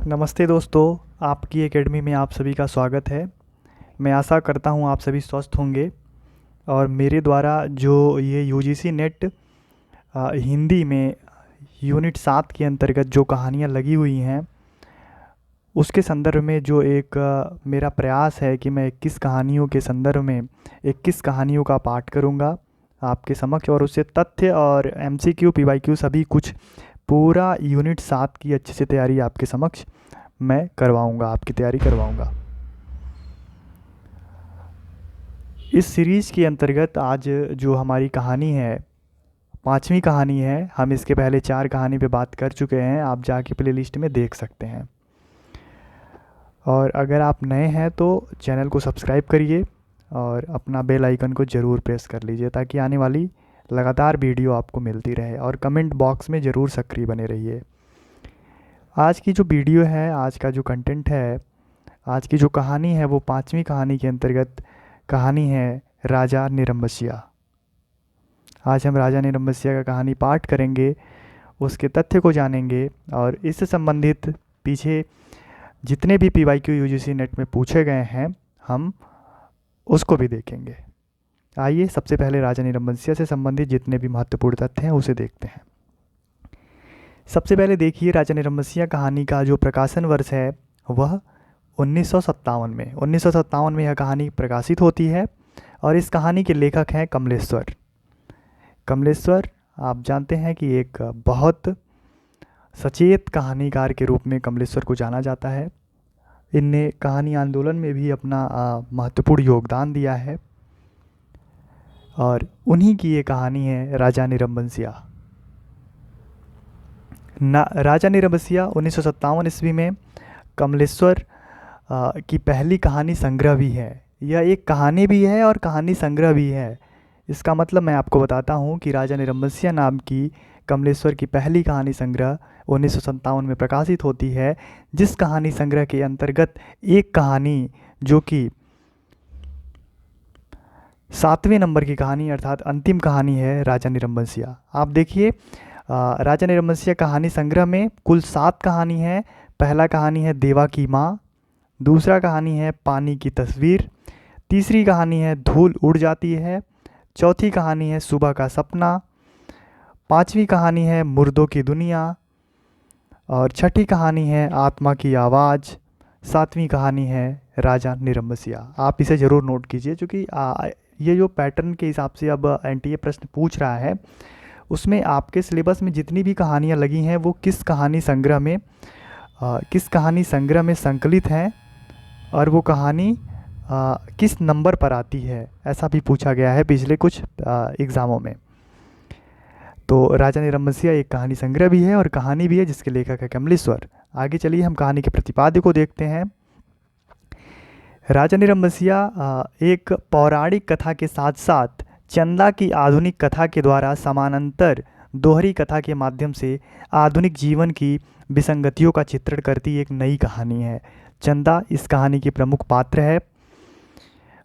नमस्ते दोस्तों, आपकी एकेडमी में आप सभी का स्वागत है। मैं आशा करता हूँ आप सभी स्वस्थ होंगे। और मेरे द्वारा जो ये यूजीसी नेट हिंदी में यूनिट 7 के अंतर्गत जो कहानियाँ लगी हुई हैं, उसके संदर्भ में जो एक मेरा प्रयास है कि मैं 21 कहानियों के संदर्भ में 21 कहानियों का पाठ करूँगा आपके समक्ष, और उससे तथ्य और एमसीक्यू पीवाईक्यू सभी कुछ पूरा यूनिट 7 की अच्छे से तैयारी आपके समक्ष मैं करवाऊंगा, आपकी तैयारी करवाऊंगा। इस सीरीज़ के अंतर्गत आज जो हमारी कहानी है, 5वीं कहानी है। हम इसके पहले 4 कहानी पे बात कर चुके हैं, आप जाके प्लेलिस्ट में देख सकते हैं। और अगर आप नए हैं तो चैनल को सब्सक्राइब करिए और अपना बेल आइकन को ज़रूर प्रेस कर लीजिए ताकि आने वाली लगातार वीडियो आपको मिलती रहे। और कमेंट बॉक्स में ज़रूर सक्रिय बने रहिए। आज की जो वीडियो है, आज का जो कंटेंट है, आज की जो कहानी है, वो 5वीं कहानी के अंतर्गत कहानी है राजा निरंबसिया। आज हम राजा निरंबसिया का कहानी पाठ करेंगे, उसके तथ्य को जानेंगे और इससे संबंधित पीछे जितने भी पीवाईक्यू यूजीसी नेट में पूछे गए हैं, हम उसको भी देखेंगे। आइए सबसे पहले राजा निरंबसिया से संबंधित जितने भी महत्वपूर्ण तथ्य हैं उसे देखते हैं। सबसे पहले देखिए, राजा निरंबसिया कहानी का जो प्रकाशन वर्ष है वह 1957 में 1957 में यह कहानी प्रकाशित होती है। और इस कहानी के लेखक हैं कमलेश्वर। कमलेश्वर आप जानते हैं कि एक बहुत सचेत कहानीकार के रूप में कमलेश्वर को जाना जाता है। इनने कहानी आंदोलन में भी अपना महत्वपूर्ण योगदान दिया है और उन्हीं की ये कहानी है राजा निरंबसिया। राजा निरंबसिया 1957 ईस्वी में कमलेश्वर की पहली कहानी संग्रह भी है। यह एक कहानी भी है और कहानी संग्रह भी है। इसका मतलब मैं आपको बताता हूँ कि राजा निरंबसिया नाम की कमलेश्वर की पहली कहानी संग्रह 1957 में प्रकाशित होती है, जिस कहानी संग्रह के अंतर्गत एक कहानी जो कि 7वें नंबर की कहानी अर्थात अंतिम कहानी है राजा निरंबसिया। आप देखिए, राजा निरंबसिया कहानी संग्रह में कुल 7 कहानी है। पहला कहानी है देवा की माँ, दूसरा कहानी है पानी की तस्वीर, तीसरी कहानी है धूल उड़ जाती है, चौथी कहानी है सुबह का सपना, पांचवी कहानी है मुर्दों की दुनिया, और छठी कहानी है आत्मा की आवाज़, सातवीं कहानी है राजा निरंबसिया। आप इसे ज़रूर नोट कीजिए, क्योंकि ये जो पैटर्न के हिसाब से अब एनटीए प्रश्न पूछ रहा है, उसमें आपके सिलेबस में जितनी भी कहानियाँ लगी हैं वो किस कहानी संग्रह में संकलित हैं और वो कहानी किस नंबर पर आती है, ऐसा भी पूछा गया है पिछले कुछ एग्ज़ामों में। तो राजा निरंबसिया एक कहानी संग्रह भी है और कहानी भी है जिसके लेखक है कमलेश्वर। आगे चलिए हम कहानी के प्रतिपाद्य को देखते हैं। राजा निरंबसिया एक पौराणिक कथा के साथ साथ चंदा की आधुनिक कथा के द्वारा समानांतर दोहरी कथा के माध्यम से आधुनिक जीवन की विसंगतियों का चित्रण करती एक नई कहानी है। चंदा इस कहानी की प्रमुख पात्र है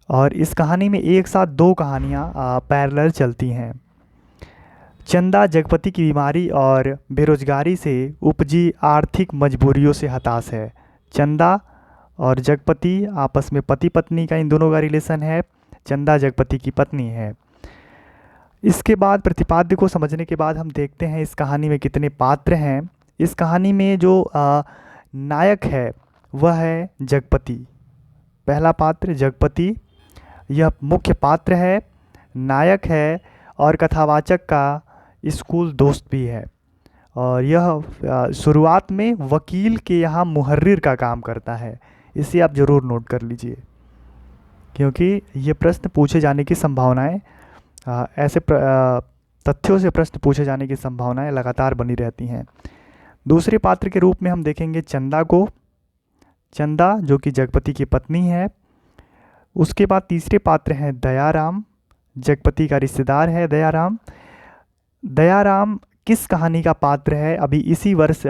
और इस कहानी में एक साथ 2 कहानियाँ पैरेलल चलती हैं। चंदा जगपति की बीमारी और बेरोजगारी से उपजी आर्थिक मजबूरियों से हताश है। चंदा और जगपति आपस में पति पत्नी का इन दोनों का रिलेशन है। चंदा जगपति की पत्नी है। इसके बाद प्रतिपाद्य को समझने के बाद हम देखते हैं इस कहानी में कितने पात्र हैं। इस कहानी में जो नायक है वह है जगपति। पहला पात्र जगपति, यह मुख्य पात्र है, नायक है और कथावाचक का स्कूल दोस्त भी है। और यह शुरुआत में वकील के यहाँ मुहर्रिर का काम करता है। इसे आप ज़रूर नोट कर लीजिए, क्योंकि ये प्रश्न पूछे जाने की संभावनाएं, ऐसे तथ्यों से प्रश्न पूछे जाने की संभावनाएं लगातार बनी रहती हैं। दूसरे पात्र के रूप में हम देखेंगे चंदा को। चंदा जो कि जगपति की पत्नी है। उसके बाद तीसरे पात्र हैं दयाराम, जगपति का रिश्तेदार है दयाराम। दयाराम किस कहानी का पात्र है? अभी इसी वर्ष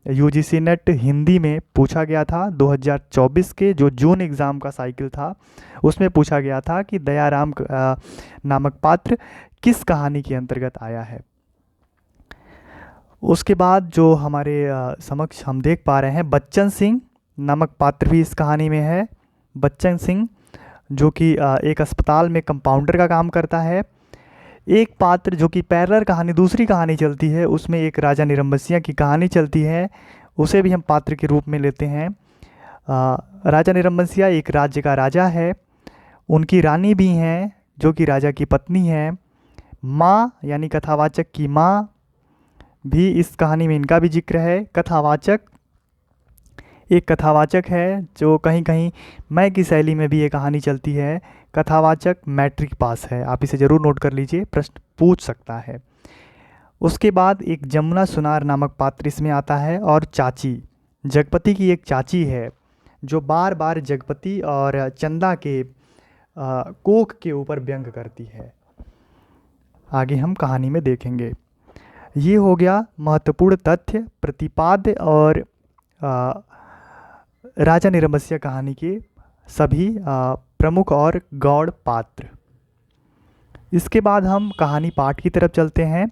यूजीसी नेट हिंदी में पूछा गया था। 2024 के जो जून एग्ज़ाम का साइकिल था उसमें पूछा गया था कि दयाराम नामक पात्र किस कहानी के अंतर्गत आया है। उसके बाद जो हमारे समक्ष हम देख पा रहे हैं, बच्चन सिंह नामक पात्र भी इस कहानी में है। बच्चन सिंह जो कि एक अस्पताल में कंपाउंडर का काम करता है। एक पात्र जो कि पैरेलल कहानी, दूसरी कहानी चलती है, उसमें एक राजा निरंबसिया की कहानी चलती है, उसे भी हम पात्र के रूप में लेते हैं। राजा निरंबसिया एक राज्य का राजा है, उनकी रानी भी हैं जो कि राजा की पत्नी है। माँ यानी कथावाचक की माँ भी इस कहानी में, इनका भी जिक्र है। कथावाचक एक कथावाचक है जो कहीं कहीं मैं की शैली में भी ये कहानी चलती है। कथावाचक मैट्रिक पास है, आप इसे ज़रूर नोट कर लीजिए, प्रश्न पूछ सकता है। उसके बाद एक जमुना सुनार नामक पात्र इसमें आता है, और चाची, जगपति की एक चाची है जो बार बार जगपति और चंदा के कोख के ऊपर व्यंग करती है। आगे हम कहानी में देखेंगे। ये हो गया महत्वपूर्ण तथ्य, प्रतिपाद्य और राजा निरंबसिया कहानी के सभी प्रमुख और गौड़ पात्र। इसके बाद हम कहानी पाठ की तरफ चलते हैं।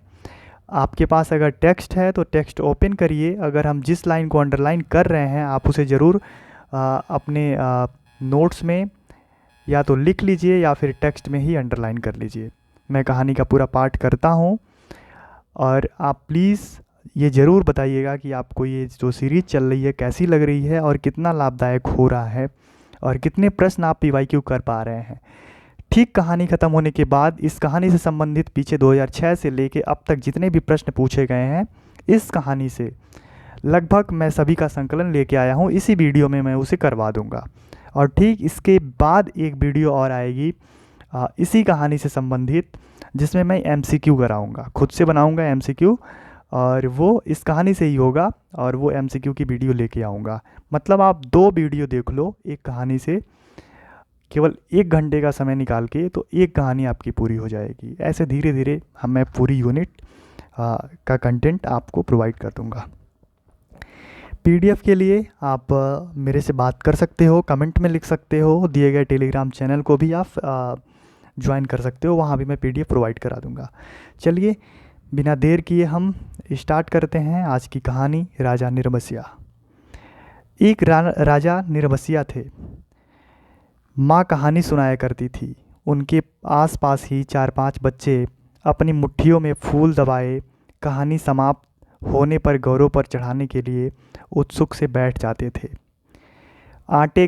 आपके पास अगर टेक्स्ट है तो टेक्स्ट ओपन करिए। अगर हम जिस लाइन को अंडरलाइन कर रहे हैं आप उसे ज़रूर अपने नोट्स में या तो लिख लीजिए या फिर टेक्स्ट में ही अंडरलाइन कर लीजिए। मैं कहानी का पूरा पाठ करता हूँ और आप प्लीज़ ये ज़रूर बताइएगा कि आपको ये जो सीरीज़ चल रही है कैसी लग रही है और कितना लाभदायक हो रहा है और कितने प्रश्न आप पीवाईक्यू कर पा रहे हैं। ठीक कहानी ख़त्म होने के बाद इस कहानी से संबंधित पीछे 2006 से लेके अब तक जितने भी प्रश्न पूछे गए हैं, इस कहानी से लगभग मैं सभी का संकलन लेके आया हूँ। इसी वीडियो में मैं उसे करवा दूँगा। और ठीक इसके बाद एक वीडियो और आएगी इसी कहानी से संबंधित, जिसमें मैं MCQ कराऊँगा, खुद से बनाऊँगा MCQ, और वो इस कहानी से ही होगा और वो MCQ की वीडियो लेके आऊँगा। मतलब आप 2 वीडियो देख लो एक कहानी से, केवल 1 घंटे का समय निकाल के, तो एक कहानी आपकी पूरी हो जाएगी। ऐसे धीरे धीरे मैं पूरी यूनिट का कंटेंट आपको प्रोवाइड कर दूँगा। PDF के लिए आप मेरे से बात कर सकते हो, कमेंट में लिख सकते हो, दिए गए टेलीग्राम चैनल को भी आप ज्वाइन कर सकते हो, वहाँ भी मैं PDF प्रोवाइड करा दूँगा। चलिए बिना देर किए हम स्टार्ट करते हैं आज की कहानी, राजा निरंबसिया। एक राजा निरंबसिया थे। माँ कहानी सुनाया करती थी। उनके आसपास ही 4-5 बच्चे अपनी मुट्ठियों में फूल दबाए कहानी समाप्त होने पर गौरों पर चढ़ाने के लिए उत्सुक से बैठ जाते थे। आटे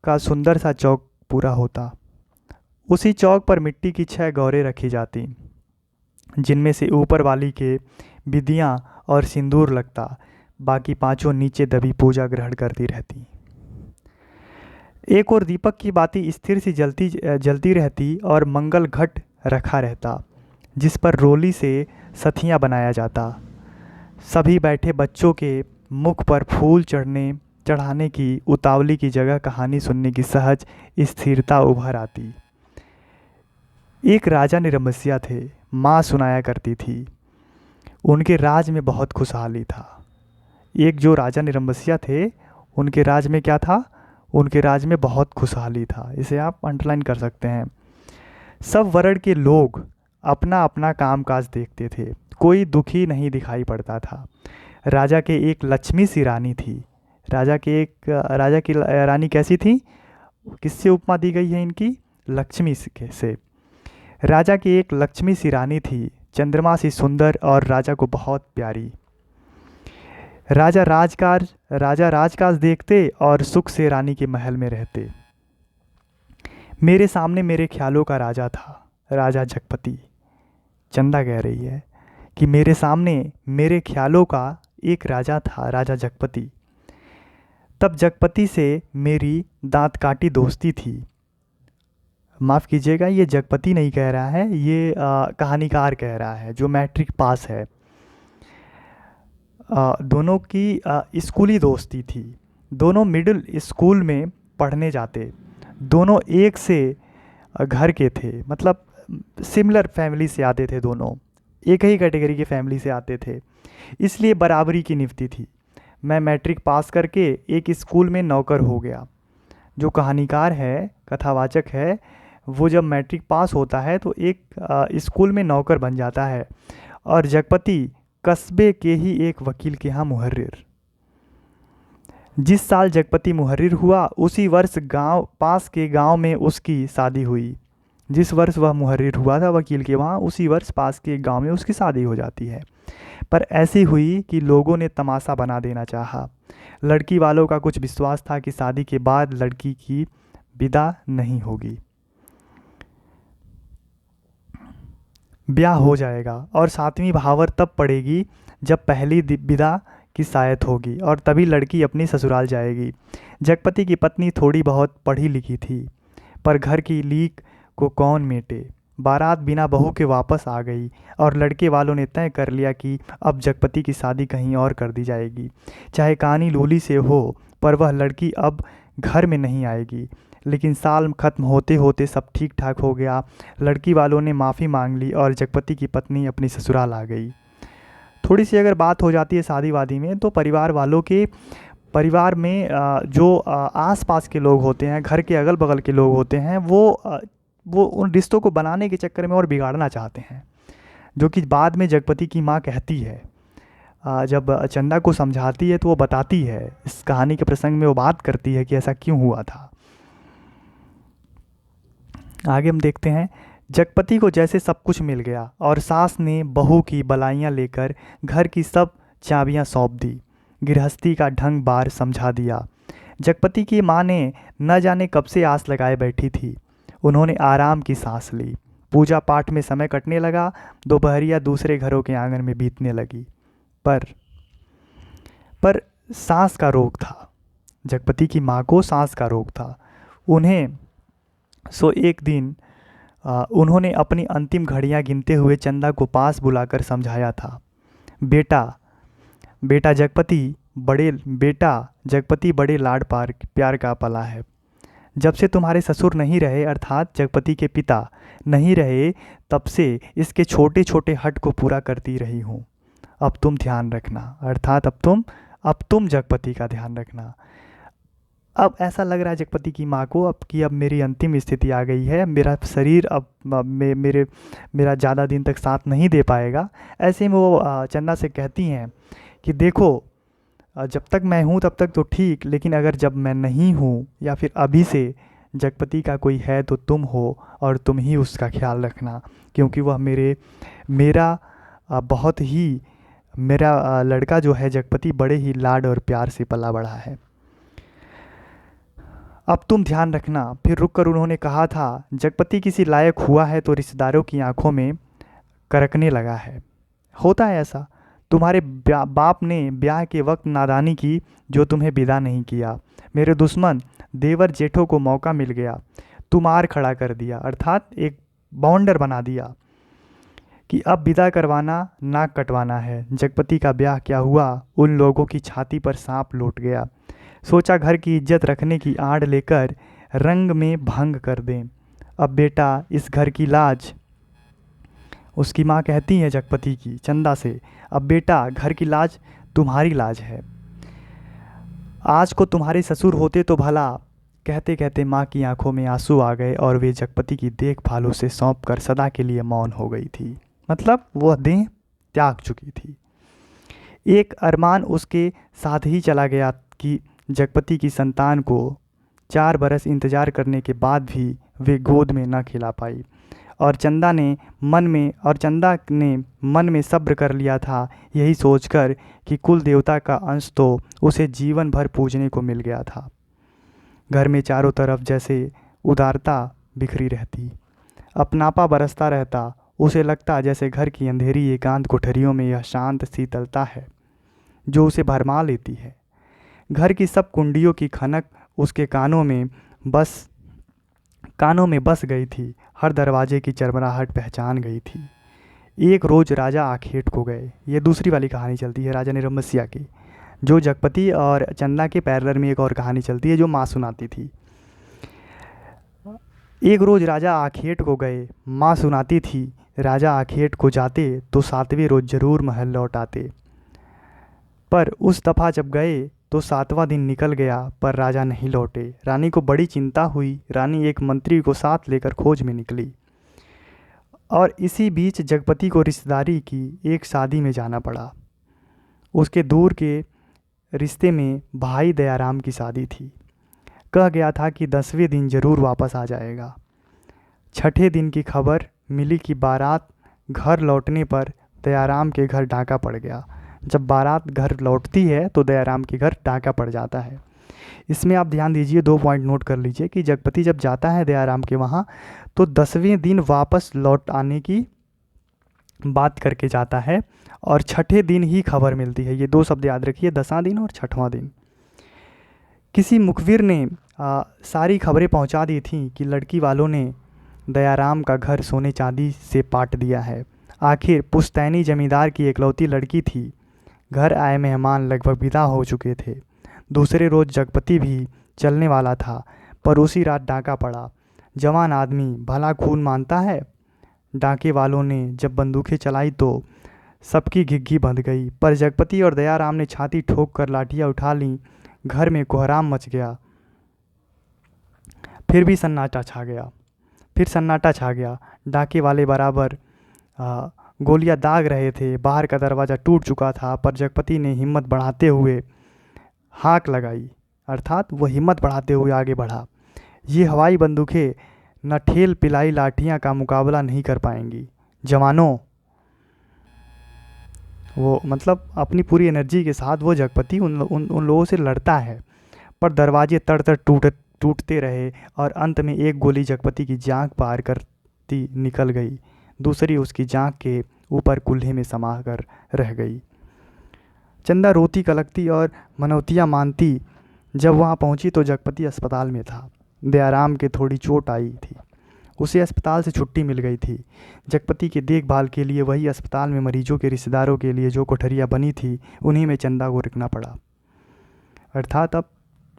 का सुंदर सा चौक पूरा होता। उसी चौक पर मिट्टी की 6 गौरें रखी जाती, जिनमें से ऊपर वाली के विधियाँ और सिंदूर लगता, बाकी 5 नीचे दबी पूजा ग्रहण करती रहती। एक और दीपक की बाती स्थिर सी जलती रहती और मंगल घट रखा रहता, जिस पर रोली से सथियाँ बनाया जाता। सभी बैठे बच्चों के मुख पर फूल चढ़ाने की उतावली की जगह कहानी सुनने की सहज स्थिरता उभर आती। एक राजा निरंबसिया थे। माँ सुनाया करती थी। उनके राज में बहुत खुशहाली था। एक जो राजा निरंबसिया थे, उनके राज में क्या था? उनके राज में बहुत खुशहाली था। इसे आप अंडरलाइन कर सकते हैं। सब वर्ण के लोग अपना अपना कामकाज देखते थे, कोई दुखी नहीं दिखाई पड़ता था। राजा के एक लक्ष्मी सी रानी थी। राजा की रानी कैसी थी? किससे उपमा दी गई है इनकी? लक्ष्मी से। राजा की एक लक्ष्मी सी रानी थी, चंद्रमा सी सुंदर और राजा को बहुत प्यारी। राजा राजकाज देखते और सुख से रानी के महल में रहते। मेरे सामने मेरे ख्यालों का राजा था, राजा जगपति। चंदा कह रही है कि मेरे सामने मेरे ख्यालों का एक राजा था, राजा जगपति। तब जगपति से मेरी दांत काटी दोस्ती थी। माफ़ कीजिएगा, ये जगपति नहीं कह रहा है, ये कहानीकार कह रहा है जो मैट्रिक पास है। दोनों की स्कूली दोस्ती थी। दोनों मिडिल स्कूल में पढ़ने जाते। दोनों एक से घर के थे, मतलब सिमिलर फैमिली से आते थे। दोनों एक ही कैटेगरी की फैमिली से आते थे, इसलिए बराबरी की निभती थी। मैं मैट्रिक पास करके एक स्कूल में नौकर हो गया। जो कहानीकार है, कथावाचक है, वो जब मैट्रिक पास होता है तो एक स्कूल में नौकर बन जाता है। और जगपति कस्बे के ही एक वकील के यहाँ मुहर्रिर। जिस साल जगपति मुहर्रिर हुआ उसी वर्ष गांव पास के गांव में उसकी शादी हुई। जिस वर्ष वह मुहर्रिर हुआ था वकील के वहाँ, उसी वर्ष पास के गांव में उसकी शादी हो जाती है। पर ऐसी हुई कि लोगों ने तमाशा बना देना चाहा। लड़की वालों का कुछ विश्वास था कि शादी के बाद लड़की की विदा नहीं होगी, ब्याह हो जाएगा और 7वीं भावर तब पड़ेगी जब पहली विदा की शायद होगी और तभी लड़की अपनी ससुराल जाएगी। जगपति की पत्नी थोड़ी बहुत पढ़ी लिखी थी, पर घर की लीक को कौन मेटे। बारात बिना बहू के वापस आ गई और लड़के वालों ने तय कर लिया कि अब जगपति की शादी कहीं और कर दी जाएगी, चाहे कहानी लूली से हो, पर वह लड़की अब घर में नहीं आएगी। लेकिन साल ख़त्म होते होते सब ठीक ठाक हो गया। लड़की वालों ने माफ़ी मांग ली और जगपति की पत्नी अपनी ससुराल आ गई। थोड़ी सी अगर बात हो जाती है शादी वादी में, तो परिवार वालों के परिवार में जो आस पास के लोग होते हैं, घर के अगल बगल के लोग होते हैं, वो उन रिश्तों को बनाने के चक्कर में और बिगाड़ना चाहते हैं, जो कि बाद में जगपति की माँ कहती है। जब चंदा को समझाती है तो वो बताती है, इस कहानी के प्रसंग में वो बात करती है कि ऐसा क्यों हुआ था। आगे हम देखते हैं। जगपति को जैसे सब कुछ मिल गया और सास ने बहू की बलाइयाँ लेकर घर की सब चाबियाँ सौंप दी। गृहस्थी का ढंग बार समझा दिया। जगपति की माँ ने न जाने कब से आस लगाए बैठी थी। उन्होंने आराम की सांस ली। पूजा पाठ में समय कटने लगा। दोपहरिया दूसरे घरों के आंगन में बीतने लगी। पर सांस का रोग था। जगपति की माँ को सांस का रोग था। एक दिन उन्होंने अपनी अंतिम घड़ियां गिनते हुए चंदा को पास बुलाकर समझाया था, बेटा जगपति बड़े लाड प्यार का पला है। जब से तुम्हारे ससुर नहीं रहे, अर्थात जगपति के पिता नहीं रहे, तब से इसके छोटे छोटे हट को पूरा करती रही हूँ। अब तुम ध्यान रखना, अर्थात अब तुम जगपति का ध्यान रखना। अब ऐसा लग रहा है जगपति की माँ को अब मेरी अंतिम स्थिति आ गई है, मेरा शरीर अब मेरा ज़्यादा दिन तक साथ नहीं दे पाएगा। ऐसे में वो चंदा से कहती हैं कि देखो, जब तक मैं हूँ तब तक तो ठीक, लेकिन अगर जब मैं नहीं हूँ या फिर अभी से जगपति का कोई है तो तुम हो और तुम ही उसका ख्याल रखना, क्योंकि वह मेरा लड़का जो है जगपति बड़े ही लाड और प्यार से पला बढ़ा है। अब तुम ध्यान रखना। फिर रुककर उन्होंने कहा था, जगपति किसी लायक हुआ है तो रिश्तेदारों की आंखों में करकने लगा है। होता है ऐसा। तुम्हारे बाप ने ब्याह के वक्त नादानी की जो तुम्हें विदा नहीं किया। मेरे दुश्मन देवर जेठों को मौका मिल गया, तुमार खड़ा कर दिया, अर्थात एक बाउंडर बना दिया कि अब विदा करवाना, नाक कटवाना है। जगपति का ब्याह क्या हुआ, उन लोगों की छाती पर सांप लौट गया। सोचा घर की इज्जत रखने की आड़ लेकर रंग में भंग कर दें। अब बेटा इस घर की लाज, उसकी माँ कहती है जगपति की चंदा से, अब बेटा घर की लाज तुम्हारी लाज है। आज को तुम्हारे ससुर होते तो भला। कहते कहते माँ की आंखों में आंसू आ गए और वे जगपति की देखभाल उसे सौंप कर सदा के लिए मौन हो गई थी। मतलब वह देह त्याग चुकी थी। एक अरमान उसके साथ ही चला गया कि जगपति की संतान को 4 बरस इंतजार करने के बाद भी वे गोद में न खिला पाई। और चंदा ने मन में सब्र कर लिया था, यही सोचकर कि कुल देवता का अंश तो उसे जीवन भर पूजने को मिल गया था। घर में चारों तरफ जैसे उदारता बिखरी रहती, अपनापा बरसता रहता। उसे लगता जैसे घर की अंधेरी एकांत कोठरियों में यह शांत शीतलता है जो उसे भरमा लेती है। घर की सब कुंडियों की खनक उसके कानों में बस गई थी। हर दरवाजे की चरमराहट पहचान गई थी। एक रोज़ राजा आखेट को गए। ये दूसरी वाली कहानी चलती है राजा निरमस्या की, जो जगपति और चंदा के पैरेलल में एक और कहानी चलती है जो माँ सुनाती थी। एक रोज़ राजा आखेट को गए। माँ सुनाती थी, राजा आखेट को जाते तो 7वें रोज़ जरूर महल लौट आते। पर उस दफ़ा जब गए तो 7वां दिन निकल गया पर राजा नहीं लौटे। रानी को बड़ी चिंता हुई। रानी एक मंत्री को साथ लेकर खोज में निकली। और इसी बीच जगपति को रिश्तेदारी की एक शादी में जाना पड़ा। उसके दूर के रिश्ते में भाई दयाराम की शादी थी। कह गया था कि 10वें दिन ज़रूर वापस आ जाएगा। छठे दिन की खबर मिली कि बारात घर लौटने पर दयाराम के घर डाका पड़ गया। जब बारात घर लौटती है तो दयाराम के घर डाका पड़ जाता है। इसमें आप ध्यान दीजिए, 2 पॉइंट नोट कर लीजिए कि जगपति जब जाता है दयाराम के वहाँ तो 10वें दिन वापस लौट आने की बात करके जाता है और छठे दिन ही खबर मिलती है। ये 2 शब्द याद रखिए, 10वां दिन और छठवां दिन। किसी मुखबिर ने सारी खबरें पहुंचा दी थीं कि लड़की वालों ने दयाराम का घर सोने चांदी से पाट दिया है। आखिर पुश्तैनी जमींदार की एकलौती लड़की थी। घर आए मेहमान लगभग विदा हो चुके थे। दूसरे रोज़ जगपति भी चलने वाला था, पर उसी रात डाका पड़ा। जवान आदमी भला खून मानता है। डाके वालों ने जब बंदूकें चलाई तो सबकी घिघी बंध गई, पर जगपति और दयाराम ने छाती ठोक कर लाठियाँ उठा लीं। घर में कोहराम मच गया। फिर सन्नाटा छा गया। डाके वाले बराबर गोलियां दाग रहे थे। बाहर का दरवाज़ा टूट चुका था, पर जगपति ने हिम्मत बढ़ाते हुए हाक लगाई, अर्थात वो हिम्मत बढ़ाते हुए आगे बढ़ा। ये हवाई बंदूकें न ठेल पिलाई लाठियाँ का मुकाबला नहीं कर पाएंगी। जवानों, वो मतलब अपनी पूरी एनर्जी के साथ वो जगपति उन लोगों से लड़ता है, पर दरवाजे तड़ तड़ टूटते रहे और अंत में एक गोली जगपति की जांघ पार करती निकल गई, दूसरी उसकी जांघ के ऊपर कुल्हे में समा कर रह गई। चंदा रोती कलकती और मनौतियाँ मानती जब वहाँ पहुँची तो जगपति अस्पताल में था। दयाराम के थोड़ी चोट आई थी, उसे अस्पताल से छुट्टी मिल गई थी। जगपति की देखभाल के लिए वही अस्पताल में मरीजों के रिश्तेदारों के लिए जो कोठरियाँ बनी थी उन्हीं में चंदा को रुकना पड़ा। अर्थात अब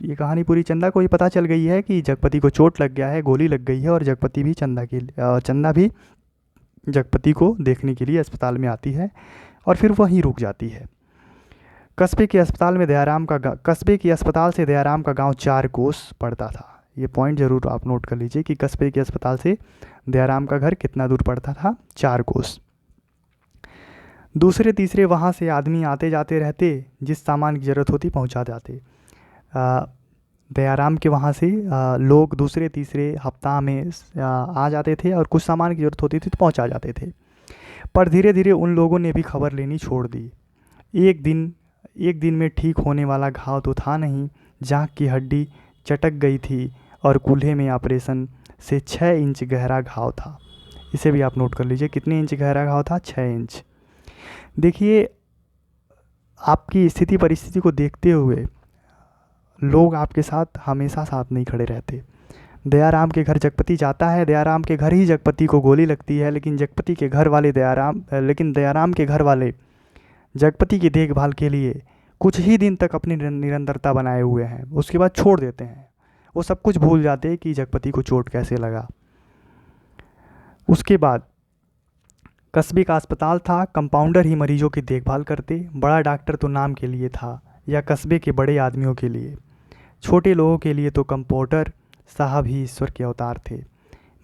ये कहानी पूरी चंदा को ही पता चल गई है कि जगपति को चोट लग गया है, गोली लग गई है, और चंदा भी जगपति को देखने के लिए अस्पताल में आती है और फिर वहीं रुक जाती है। कस्बे के अस्पताल से दयाराम का गांव 4 कोस पड़ता था। ये पॉइंट ज़रूर आप नोट कर लीजिए कि कस्बे के अस्पताल से दयाराम का घर कितना दूर पड़ता था, 4 कोस। दूसरे तीसरे वहाँ से आदमी आते जाते रहते, जिस सामान की ज़रूरत होती पहुँचा जाते। दयाराम के वहाँ से लोग दूसरे तीसरे हफ्ता में आ जाते थे और कुछ सामान की ज़रूरत होती थी तो पहुँचा जाते थे। पर धीरे धीरे उन लोगों ने भी खबर लेनी छोड़ दी। एक दिन में ठीक होने वाला घाव तो था नहीं। जांघ की हड्डी चटक गई थी और कूल्हे में ऑपरेशन से 6 इंच गहरा घाव था। इसे भी आप नोट कर लीजिए, कितने इंच गहरा घाव था, 6 इंच। देखिए, आपकी स्थिति परिस्थिति को देखते हुए लोग आपके साथ हमेशा साथ नहीं खड़े रहते। दयाराम के घर जगपति जाता है, दयाराम के घर ही जगपति को गोली लगती है, लेकिन दयाराम के घर वाले जगपति की देखभाल के लिए कुछ ही दिन तक अपनी निरंतरता बनाए हुए हैं। उसके बाद छोड़ देते हैं। वो सब कुछ भूल जाते हैं कि जगपति को चोट कैसे लगा। उसके बाद कस्बे का अस्पताल था, कंपाउंडर ही मरीजों की देखभाल करते। बड़ा डॉक्टर तो नाम के लिए था या कस्बे के बड़े आदमियों के लिए, छोटे लोगों के लिए तो कंपाउंडर साहब ही ईश्वर के अवतार थे।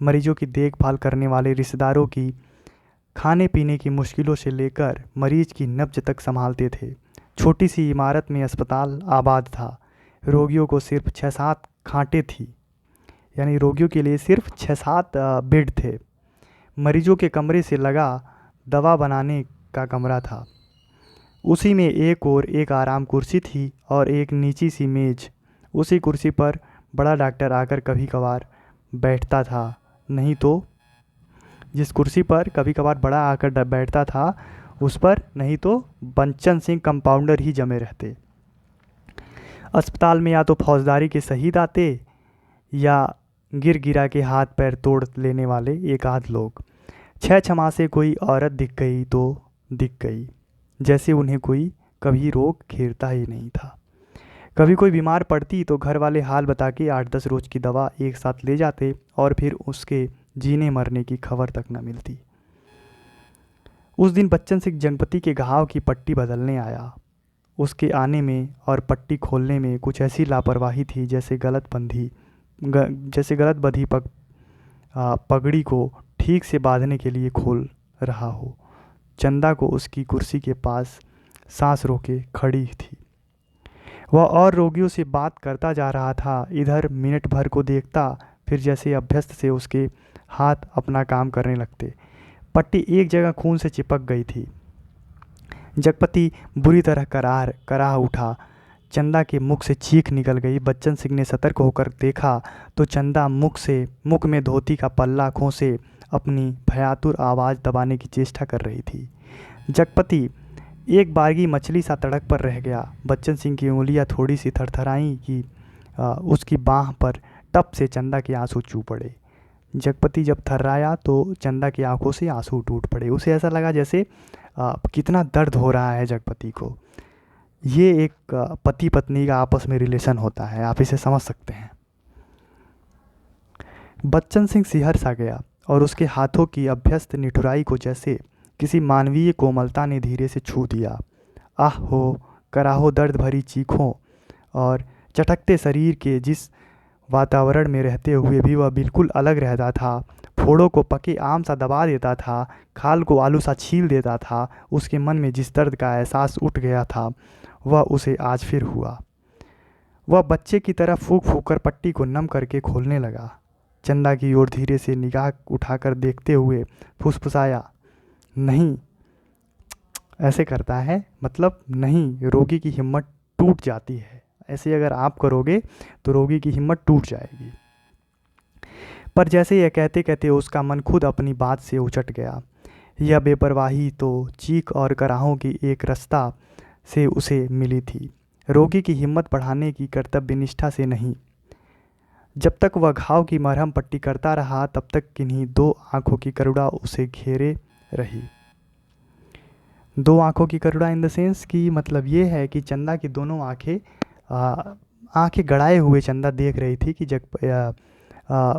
मरीजों की देखभाल करने वाले रिश्तेदारों की खाने पीने की मुश्किलों से लेकर मरीज की नब्ज तक संभालते थे। छोटी सी इमारत में अस्पताल आबाद था। रोगियों को सिर्फ 6-7 खाटें थी, यानी रोगियों के लिए सिर्फ 6-7 बेड थे। मरीजों के कमरे से लगा दवा बनाने का कमरा था। उसी में एक और एक आराम कुर्सी थी और एक नीची सी मेज। उसी कुर्सी पर बड़ा डॉक्टर आकर कभी कभार बैठता था, नहीं तो जिस कुर्सी पर कभी कभार बड़ा आकर बैठता था उस पर नहीं तो बंचन सिंह कंपाउंडर ही जमे रहते। अस्पताल में या तो फौजदारी के शहीद आते या गिर गिरा के हाथ पैर तोड़ लेने वाले एक आध लोग। 6 छमा से कोई औरत दिख गई तो दिख गई, जैसे उन्हें कोई कभी रोग घेरता ही नहीं था। कभी कोई बीमार पड़ती तो घर वाले हाल बता के 8-10 रोज की दवा एक साथ ले जाते और फिर उसके जीने मरने की खबर तक न मिलती। उस दिन बच्चन सिंह जगपति के घाव की पट्टी बदलने आया। उसके आने में और पट्टी खोलने में कुछ ऐसी लापरवाही थी जैसे गलत बंधी पगड़ी को ठीक से बांधने के लिए खोल रहा हो। चंदा को उसकी कुर्सी के पास सांस रोके खड़ी थी। वह और रोगियों से बात करता जा रहा था। इधर मिनट भर को देखता, फिर जैसे अभ्यस्त से उसके हाथ अपना काम करने लगते। पट्टी एक जगह खून से चिपक गई थी। जगपति बुरी तरह कराह उठा। चंदा के मुख से चीख निकल गई। बच्चन सिंह ने सतर्क होकर देखा तो चंदा मुख में धोती का पल्ला खोसे अपनी भयातुर आवाज़ दबाने की चेष्टा कर रही थी। जगपति एक बारगी मछली सा तड़क पर रह गया। बच्चन सिंह की उंगलियां थोड़ी सी थरथराई कि उसकी बाह पर टप से चंदा के आंसू चू पड़े। जगपति जब थर्राया तो चंदा की आंखों से आंसू टूट पड़े। उसे ऐसा लगा जैसे कितना दर्द हो रहा है जगपति को। ये एक पति पत्नी का आपस में रिलेशन होता है, आप इसे समझ सकते हैं। बच्चन सिंह सिहर सा गया और उसके हाथों की अभ्यस्त निठुराई को जैसे किसी मानवीय कोमलता ने धीरे से छू दिया। आह हो कराहो दर्द भरी चीखों और चटकते शरीर के जिस वातावरण में रहते हुए भी वह बिल्कुल अलग रहता था। फोड़ों को पके आम सा दबा देता था, खाल को आलू सा छील देता था। उसके मन में जिस दर्द का एहसास उठ गया था वह उसे आज फिर हुआ। वह बच्चे की तरह फूंक फूंक कर पट्टी को नम करके खोलने लगा। चंदा की ओर धीरे से निगाह उठाकर देखते हुए फुसफुसाया, नहीं। ऐसे करता है, मतलब नहीं, रोगी की हिम्मत टूट जाती है। ऐसे अगर आप करोगे तो रोगी की हिम्मत टूट जाएगी। पर जैसे यह कहते कहते उसका मन खुद अपनी बात से उचट गया। यह बेपरवाही तो चीख और कराहों की एक रास्ता से उसे मिली थी, रोगी की हिम्मत बढ़ाने की कर्तव्य निष्ठा से नहीं। जब तक वह घाव की मरहम पट्टी करता रहा तब तक किन्हीं दो आंखों की करुणा उसे घेरे रही। दो आंखों की करुणा इन द सेंस कि मतलब ये है कि चंदा की दोनों आंखें गड़ाए हुए चंदा देख रही थी कि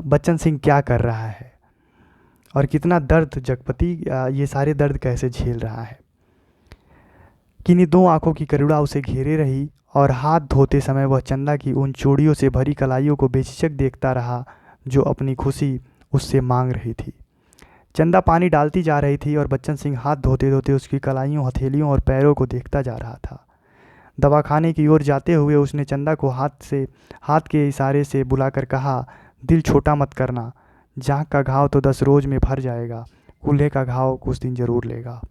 बच्चन सिंह क्या कर रहा है और कितना दर्द जगपति ये सारे दर्द कैसे झेल रहा है। किन्हीं दो आंखों की करुणा उसे घेरे रही और हाथ धोते समय वह चंदा की उन चूड़ियों से भरी कलाइयों को बेझिझक देखता रहा जो अपनी खुशी उससे मांग रही थी। चंदा पानी डालती जा रही थी और बच्चन सिंह हाथ धोते धोते उसकी कलाइयों, हथेलियों और पैरों को देखता जा रहा था। दवाखाने की ओर जाते हुए उसने चंदा को हाथ के इशारे से बुलाकर कहा, दिल छोटा मत करना, जाँघ का घाव तो 10 रोज में भर जाएगा, कूल्हे का घाव कुछ दिन जरूर लेगा।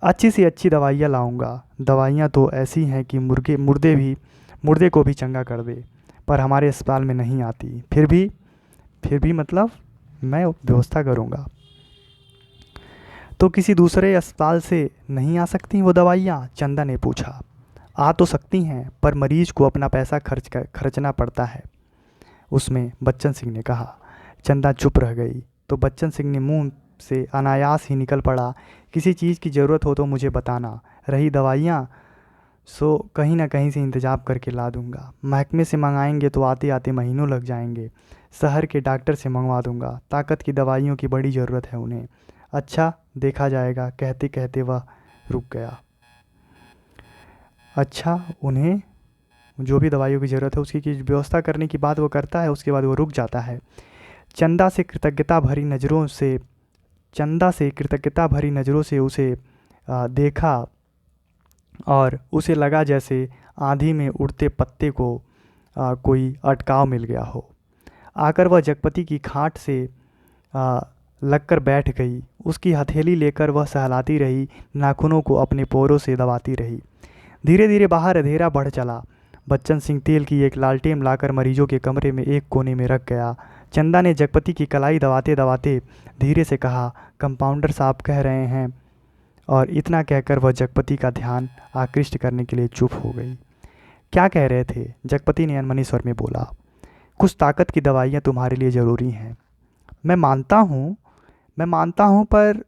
अच्छी सी अच्छी दवाइयाँ लाऊंगा। दवाइयाँ तो ऐसी हैं कि मुर्दे को भी चंगा कर दे, पर हमारे अस्पताल में नहीं आती। फिर भी मतलब मैं व्यवस्था करूँगा। तो किसी दूसरे अस्पताल से नहीं आ सकती वो दवाइयाँ? चंदा ने पूछा। आ तो सकती हैं, पर मरीज को अपना पैसा खर्चना पड़ता है, उसमें बच्चन सिंह ने कहा। चंदा चुप रह गई तो बच्चन सिंह ने मुंह से अनायास ही निकल पड़ा, किसी चीज़ की ज़रूरत हो तो मुझे बताना। रही दवाइयाँ सो कहीं ना कहीं से इंतजाम करके ला दूंगा। महकमे से मंगाएंगे तो आते आते महीनों लग जाएंगे। शहर के डॉक्टर से मंगवा दूंगा, ताकत की दवाइयों की बड़ी ज़रूरत है उन्हें। अच्छा, देखा जाएगा। कहते कहते वह रुक गया। अच्छा, उन्हें जो भी दवाइयों की ज़रूरत है उसकी व्यवस्था करने की बात वो करता है, उसके बाद वो रुक जाता है। चंदा से कृतज्ञता भरी नज़रों से उसे देखा और उसे लगा जैसे आंधी में उड़ते पत्ते को कोई अटकाव मिल गया हो। आकर वह जगपति की खाट से लगकर बैठ गई। उसकी हथेली लेकर वह सहलाती रही, नाखूनों को अपने पोरों से दबाती रही। धीरे धीरे बाहर अंधेरा बढ़ चला। बच्चन सिंह तेल की एक लालटेन लाकर मरीजों के कमरे में एक कोने में रख गया। चंदा ने जगपति की कलाई दबाते दबाते धीरे से कहा, कंपाउंडर साहब कह रहे हैं। और इतना कहकर वह जगपति का ध्यान आकृष्ट करने के लिए चुप हो गई। क्या कह रहे थे? जगपति ने अनमनी स्वर में बोला। कुछ ताकत की दवाइयाँ तुम्हारे लिए ज़रूरी हैं। मैं मानता हूँ, पर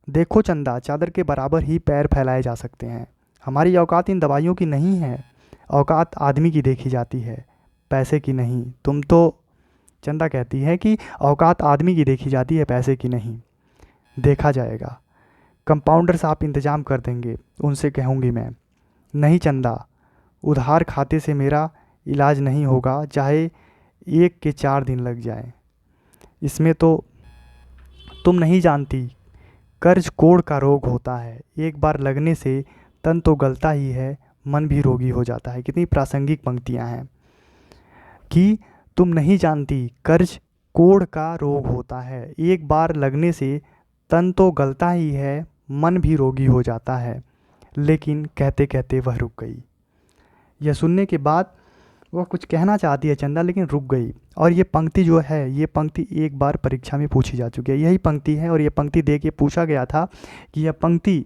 देखो चंदा, चादर के बराबर ही पैर फैलाए जा सकते हैं। हमारी औकात इन दवाइयों की नहीं है। औकात आदमी की देखी जाती है, पैसे की नहीं। तुम तो, चंदा कहती है कि औकात आदमी की देखी जाती है, पैसे की नहीं। देखा जाएगा, कंपाउंडर साहब इंतज़ाम कर देंगे, उनसे कहूँगी मैं। नहीं चंदा, उधार खाते से मेरा इलाज नहीं होगा, चाहे 1 के 4 दिन लग जाए। इसमें तो तुम नहीं जानती कर्ज कोढ़ का रोग होता है, एक बार लगने से तन तो गलता ही है, मन भी रोगी हो जाता है। कितनी प्रासंगिक पंक्तियां हैं कि तुम नहीं जानती कर्ज कोढ़ का रोग होता है, एक बार लगने से तन तो गलता ही है, मन भी रोगी हो जाता है। लेकिन कहते कहते वह रुक गई। यह सुनने के बाद वह कुछ कहना चाहती है चंदा, लेकिन रुक गई। और ये पंक्ति जो है, ये पंक्ति एक बार परीक्षा में पूछी जा चुकी है, यही पंक्ति है। और ये पंक्ति दे के पूछा गया था कि यह पंक्ति,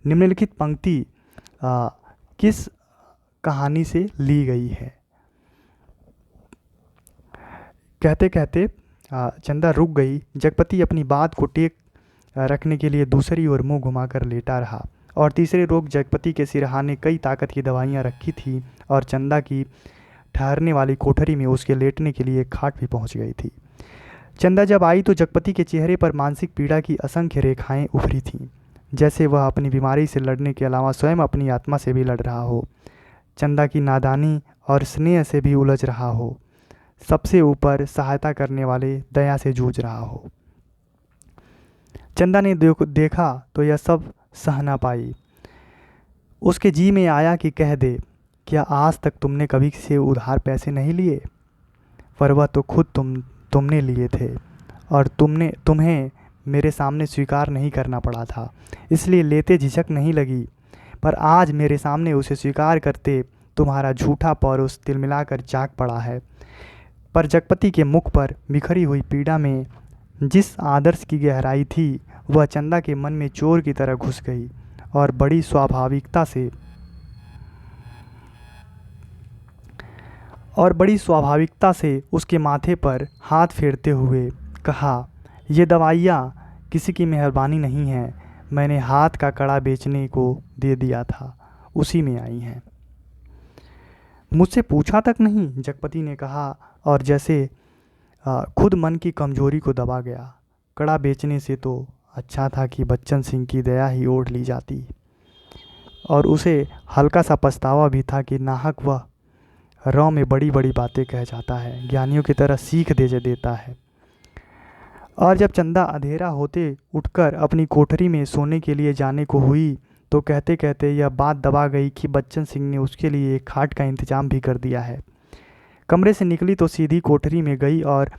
निम्नलिखित पंक्ति किस कहानी से ली गई है। कहते कहते चंदा रुक गई। जगपति अपनी बात को टेक रखने के लिए दूसरी ओर मुंह घुमाकर लेटा रहा और तीसरे रोग जगपति के सिरहाने कई ताकत की दवाइयाँ रखी थी और चंदा की ठहरने वाली कोठरी में उसके लेटने के लिए एक खाट भी पहुंच गई थी। चंदा जब आई तो जगपति के चेहरे पर मानसिक पीड़ा की असंख्य रेखाएं उभरी थीं, जैसे वह अपनी बीमारी से लड़ने के अलावा स्वयं अपनी आत्मा से भी लड़ रहा हो, चंदा की नादानी और स्नेह से भी उलझ रहा हो, सबसे ऊपर सहायता करने वाले दया से जूझ रहा हो। चंदा ने देखा तो यह सब सह ना पाई। उसके जी में आया कि कह दे, क्या आज तक तुमने कभी से उधार पैसे नहीं लिए? पर वह तो खुद तुमने लिए थे और तुम्हें मेरे सामने स्वीकार नहीं करना पड़ा था, इसलिए लेते झिझक नहीं लगी। पर आज मेरे सामने उसे स्वीकार करते तुम्हारा झूठा पौरुष तिलमिलाकर जाग पड़ा है। पर जगपति के मुख पर बिखरी हुई पीड़ा में जिस आदर्श की गहराई थी, वह चंदा के मन में चोर की तरह घुस गई और बड़ी स्वाभाविकता से उसके माथे पर हाथ फेरते हुए कहा, ये दवाइयाँ किसी की मेहरबानी नहीं है, मैंने हाथ का कड़ा बेचने को दे दिया था, उसी में आई हैं। मुझसे पूछा तक नहीं, जगपति ने कहा और जैसे खुद मन की कमजोरी को दबा गया। कड़ा बेचने से तो अच्छा था कि बच्चन सिंह की दया ही ओढ़ ली जाती। और उसे हल्का सा पछतावा भी था कि नाहक वह रौ में बड़ी बड़ी बातें कह जाता है, ज्ञानियों की तरह सीख दे देता है। और जब चंदा अंधेरा होते उठकर अपनी कोठरी में सोने के लिए जाने को हुई तो कहते कहते यह बात दबा गई कि बच्चन सिंह ने उसके लिए एक खाट का इंतजाम भी कर दिया है। कमरे से निकली तो सीधी कोठरी में गई और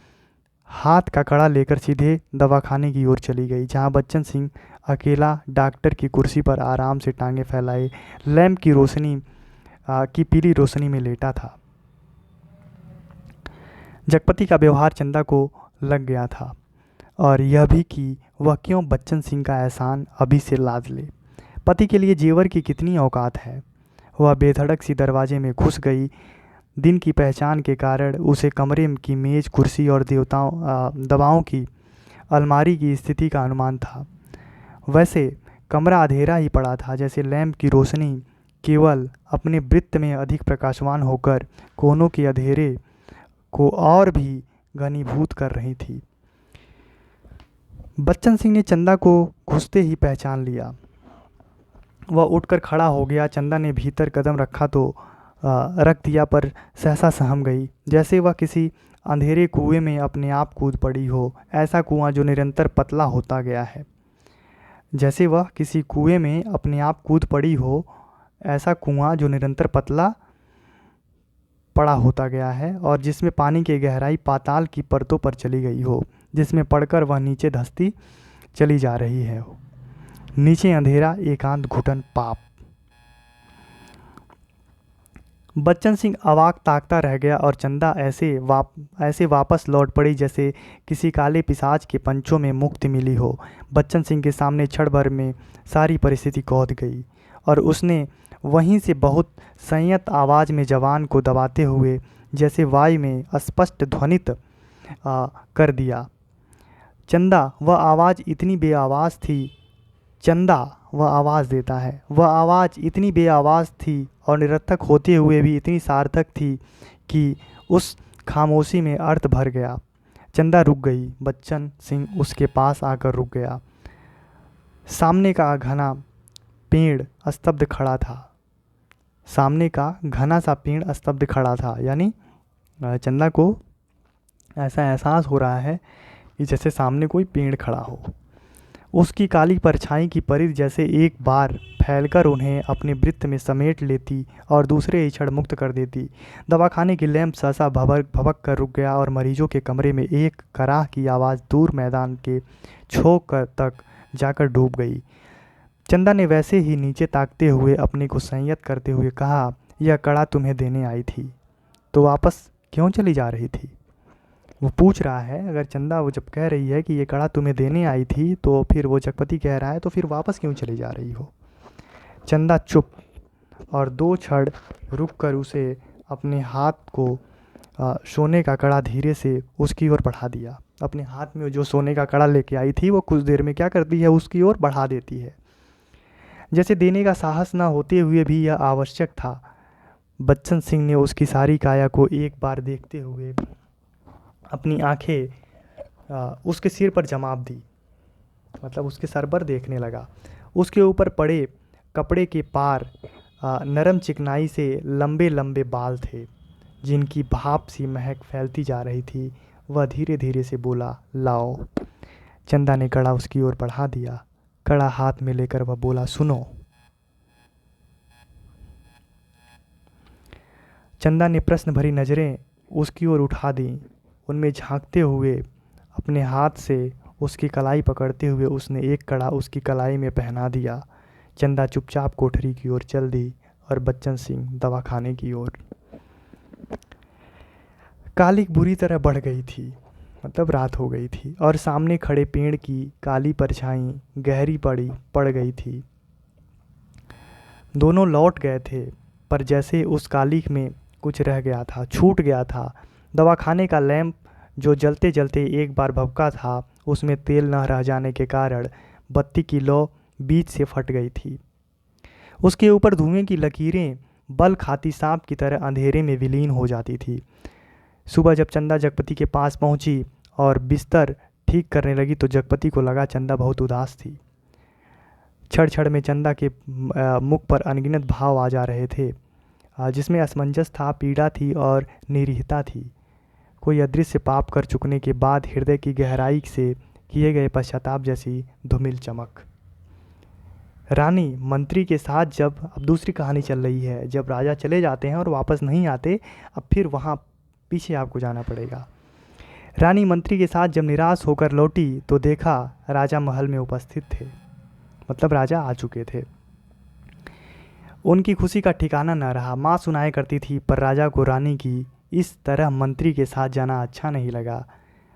हाथ का कड़ा लेकर सीधे दवाखाने की ओर चली गई, जहां बच्चन सिंह अकेला डॉक्टर की कुर्सी पर आराम से टांगे फैलाए लैंप की रोशनी की पीली रोशनी में लेटा था। जगपति का व्यवहार चंदा को लग गया था और यह भी कि वह क्यों बच्चन सिंह का एहसान अभी से लाद ले। पति के लिए जेवर की कितनी औकात है। वह बेधड़क सी दरवाजे में घुस गई। दिन की पहचान के कारण उसे कमरे की मेज, कुर्सी और दवाओं की अलमारी की स्थिति का अनुमान था। वैसे कमरा अंधेरा ही पड़ा था, जैसे लैंप की रोशनी केवल अपने वृत्त में अधिक प्रकाशवान होकर कोनों के अंधेरे को और भी घनीभूत कर रही थी। बच्चन सिंह ने चंदा को घुसते ही पहचान लिया। वह उठकर खड़ा हो गया। चंदा ने भीतर कदम रखा तो रख दिया, पर सहसा सहम गई, जैसे वह किसी अंधेरे कुएं में अपने आप कूद पड़ी हो। ऐसा कुआं जो निरंतर पतला होता गया है, जैसे वह किसी कुएं में अपने आप कूद पड़ी हो, ऐसा कुआं जो निरंतर पतला पड़ा होता गया है और जिसमें पानी की गहराई पाताल की परतों पर चली गई हो, जिसमें पड़कर वह नीचे धंसती चली जा रही है। नीचे अंधेरा, एकांत, घुटन, पाप। बच्चन सिंह अवाक ताकता रह गया और चंदा ऐसे वापस लौट पड़ी जैसे किसी काले पिशाच के पंचों में मुक्ति मिली हो। बच्चन सिंह के सामने क्षण भर में सारी परिस्थिति कौंध गई और उसने वहीं से बहुत संयत आवाज़ में जवान को दबाते हुए जैसे वायु में स्पष्ट ध्वनित कर दिया, चंदा। वह आवाज़ इतनी बेआवाज़ थी, चंदा वह आवाज़ देता है। वह आवाज़ इतनी बेआवाज़ थी और निरर्थक होते हुए भी इतनी सार्थक थी कि उस खामोशी में अर्थ भर गया। चंदा रुक गई। बच्चन सिंह उसके पास आकर रुक गया। सामने का घना पेड़ स्तब्ध खड़ा था। सामने का घना सा पेड़ स्तब्ध खड़ा था, यानी चंदा को ऐसा एहसास हो रहा है कि जैसे सामने कोई पेड़ खड़ा हो। उसकी काली परछाई की परिध जैसे एक बार फैलकर उन्हें अपने वृत्त में समेट लेती और दूसरे ही क्षण मुक्त कर देती। दवाखाने की लैंप सहसा भभक भभक कर रुक गया और मरीजों के कमरे में एक कराह की आवाज़ दूर मैदान के छोर तक जाकर डूब गई। चंदा ने वैसे ही नीचे ताकते हुए अपने को संयत करते हुए कहा, यह कड़ा तुम्हें देने आई थी तो वापस क्यों चली जा रही थी? वो पूछ रहा है, अगर चंदा वो जब कह रही है कि ये कड़ा तुम्हें देने आई थी तो फिर वो जगपति कह रहा है तो फिर वापस क्यों चली जा रही हो? चंदा चुप और 2 क्षण रुक कर उसे अपने हाथ को सोने का कड़ा धीरे से उसकी ओर बढ़ा दिया। अपने हाथ में जो सोने का कड़ा लेके आई थी वो कुछ देर में क्या करती है, उसकी ओर बढ़ा देती है। जैसे देने का साहस ना होते हुए भी यह आवश्यक था। बच्चन सिंह ने उसकी सारी काया को एक बार देखते हुए अपनी आंखें उसके सिर पर जमाव दी, मतलब उसके सर पर देखने लगा। उसके ऊपर पड़े कपड़े के पार नरम चिकनाई से लंबे लंबे बाल थे जिनकी भाप सी महक फैलती जा रही थी। वह धीरे धीरे से बोला, लाओ। चंदा ने कड़ा उसकी ओर बढ़ा दिया। कड़ा हाथ में लेकर वह बोला, सुनो। चंदा ने प्रश्न भरी नज़रें उसकी ओर उठा दी। उनमें झांकते हुए अपने हाथ से उसकी कलाई पकड़ते हुए उसने एक कड़ा उसकी कलाई में पहना दिया। चंदा चुपचाप कोठरी की ओर चल दी और बच्चन सिंह दवाखाने की ओर। कालिक बुरी तरह बढ़ गई थी, मतलब रात हो गई थी और सामने खड़े पेड़ की काली परछाई गहरी पड़ गई थी। दोनों लौट गए थे पर जैसे उस कालिक में कुछ रह गया था, छूट गया था। दवाखाने का लैंप जो जलते जलते एक बार भभका था, उसमें तेल न रह जाने के कारण बत्ती की लौ बीच से फट गई थी। उसके ऊपर धुएं की लकीरें बल खाती सांप की तरह अंधेरे में विलीन हो जाती थी। सुबह जब चंदा जगपति के पास पहुंची और बिस्तर ठीक करने लगी तो जगपति को लगा चंदा बहुत उदास थी। क्षण क्षण में चंदा के मुख पर अनगिनत भाव आ जा रहे थे, जिसमें असमंजस था, पीड़ा थी और निरीहता थी। कोई अदृश्य पाप कर चुकने के बाद हृदय की गहराई से किए गए पश्चाताप जैसी धूमिल चमक। रानी मंत्री के साथ जब, अब दूसरी कहानी चल रही है, जब राजा चले जाते हैं और वापस नहीं आते, अब फिर वहाँ पीछे आपको जाना पड़ेगा। रानी मंत्री के साथ जब निराश होकर लौटी तो देखा राजा महल में उपस्थित थे, मतलब राजा आ चुके थे। उनकी खुशी का ठिकाना न रहा। माँ सुनाया करती थी पर राजा को रानी की इस तरह मंत्री के साथ जाना अच्छा नहीं लगा।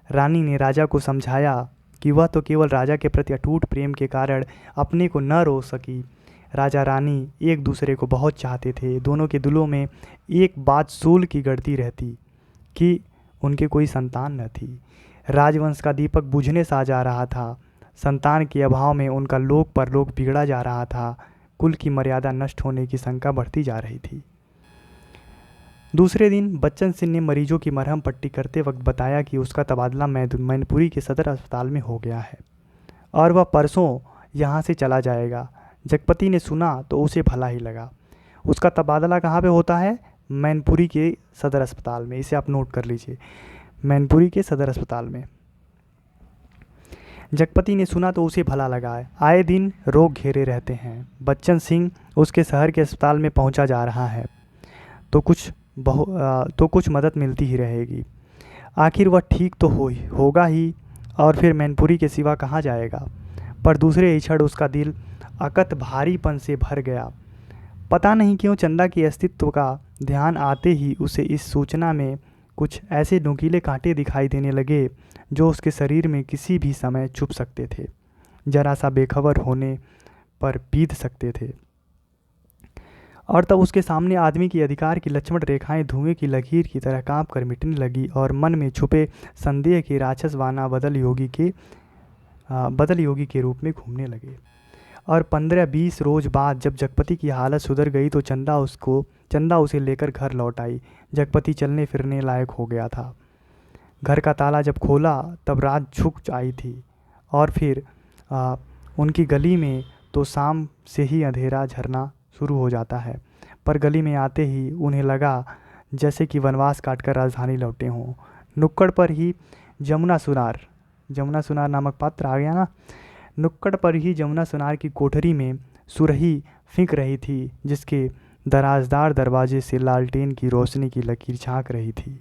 रानी ने राजा को समझाया कि वह तो केवल राजा के प्रति अटूट प्रेम के कारण अपने को न रोक सकी। राजा रानी एक दूसरे को बहुत चाहते थे। दोनों के दिलों में एक बात सूल की गढ़ती रहती कि उनके कोई संतान न थी। राजवंश का दीपक बुझने सा जा रहा था। संतान के अभाव में उनका लोक परलोक बिगड़ा जा रहा था। कुल की मर्यादा नष्ट होने की शंका बढ़ती जा रही थी। दूसरे दिन बच्चन सिंह ने मरीजों की मरहम पट्टी करते वक्त बताया कि उसका तबादला मैनपुरी के सदर अस्पताल में हो गया है और वह परसों यहाँ से चला जाएगा। जगपति ने सुना तो उसे भला ही लगा। उसका तबादला कहाँ पे होता है? मैनपुरी के सदर अस्पताल में। इसे आप नोट कर लीजिए, मैनपुरी के सदर अस्पताल में। जगपति ने सुना तो उसे भला लगा। आए दिन रोग घेरे रहते हैं। बच्चन सिंह उसके शहर के अस्पताल में पहुंचा जा रहा है तो कुछ मदद मिलती ही रहेगी। आखिर वह ठीक तो होगा ही, और फिर मैनपुरी के सिवा कहाँ जाएगा। पर दूसरे ही क्षण उसका दिल अकत भारीपन से भर गया। पता नहीं क्यों चंदा के अस्तित्व का ध्यान आते ही उसे इस सूचना में कुछ ऐसे नुकीले कांटे दिखाई देने लगे जो उसके शरीर में किसी भी समय चुभ सकते थे, जरा सा बेखबर होने पर बीध सकते थे। और तब उसके सामने आदमी की अधिकार की लक्ष्मण रेखाएं धुएं की लकीर की तरह कांप कर मिटने लगी और मन में छुपे संदेह के राक्षस वाना बदल योगी के रूप में घूमने लगे। और 15-20 रोज बाद जब जगपति की हालत सुधर गई तो चंदा उसे लेकर घर लौट आई। जगपति चलने फिरने लायक हो गया था। घर का ताला जब खोला तब रात झुक आई थी और फिर उनकी गली में तो शाम से ही अंधेरा झरना शुरू हो जाता है। पर गली में आते ही उन्हें लगा जैसे कि वनवास काटकर राजधानी लौटे हों। नुक्कड़ पर ही जमुना सुनार जमुना सुनार नामक पात्र आ गया ना। नुक्कड़ पर ही जमुना सुनार की कोठरी में सुरही फिंक रही थी, जिसके दराजदार दरवाजे से लालटेन की रोशनी की लकीर झांक रही थी,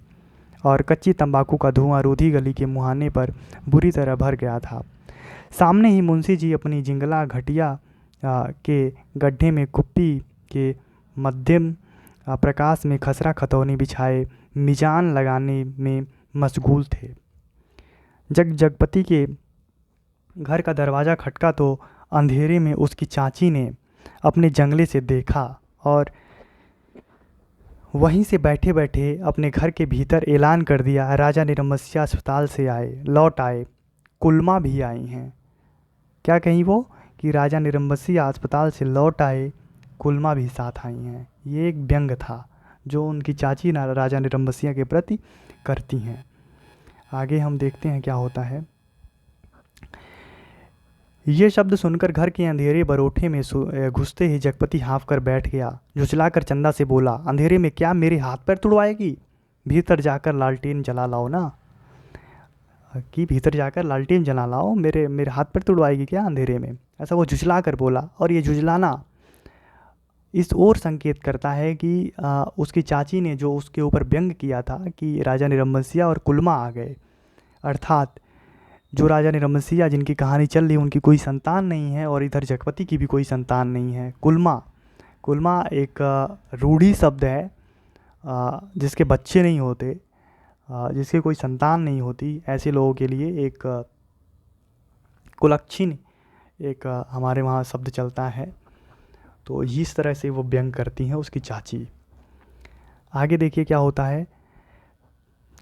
और कच्ची तंबाकू का धुआं रोधी गली के मुहाने पर बुरी तरह भर गया था। सामने ही मुंशी जी अपनी जिंगला घटिया के गड्ढे में कुप्पी के मध्यम प्रकाश में खसरा खतौनी बिछाए मिजान लगाने में मशगूल थे। जगपति के घर का दरवाज़ा खटका तो अंधेरे में उसकी चाची ने अपने जंगले से देखा, और वहीं से बैठे बैठे अपने घर के भीतर ऐलान कर दिया, राजा निरंबसिया अस्पताल से लौट आए, कुलमा भी आई हैं। क्या कहीं वो कि राजा निरंबसिया अस्पताल से लौट आए, कुलमा भी साथ आई हैं। ये एक व्यंग था जो उनकी चाची राजा निरंबसिया के प्रति करती हैं। आगे हम देखते हैं क्या होता है। ये शब्द सुनकर घर के अंधेरे बरोठे में घुसते ही जगपति हाँफ कर बैठ गया। झुचलाकर चंदा से बोला, अंधेरे में क्या मेरे हाथ पैर तुड़वाएगी? भीतर जाकर लालटेन जला लाओ ना। कि भीतर जाकर लालटेन जला लाओ, मेरे हाथ पैर तुड़वाएगी क्या अंधेरे में? ऐसा वो झुचला कर बोला। और ये झुचलाना इस ओर संकेत करता है कि उसकी चाची ने जो उसके ऊपर व्यंग किया था कि राजा निरंबसिया और कुलमा आ गए, अर्थात जो राजा निरंबसिया जिनकी कहानी चल रही उनकी कोई संतान नहीं है, और इधर जगपति की भी कोई संतान नहीं है। कुलमा एक रूढ़ी शब्द है, जिसके बच्चे नहीं होते, जिसके कोई संतान नहीं होती, ऐसे लोगों के लिए एक कुलच्छिन एक हमारे वहाँ शब्द चलता है। तो इस तरह से वो व्यंग करती हैं उसकी चाची। आगे देखिए क्या होता है।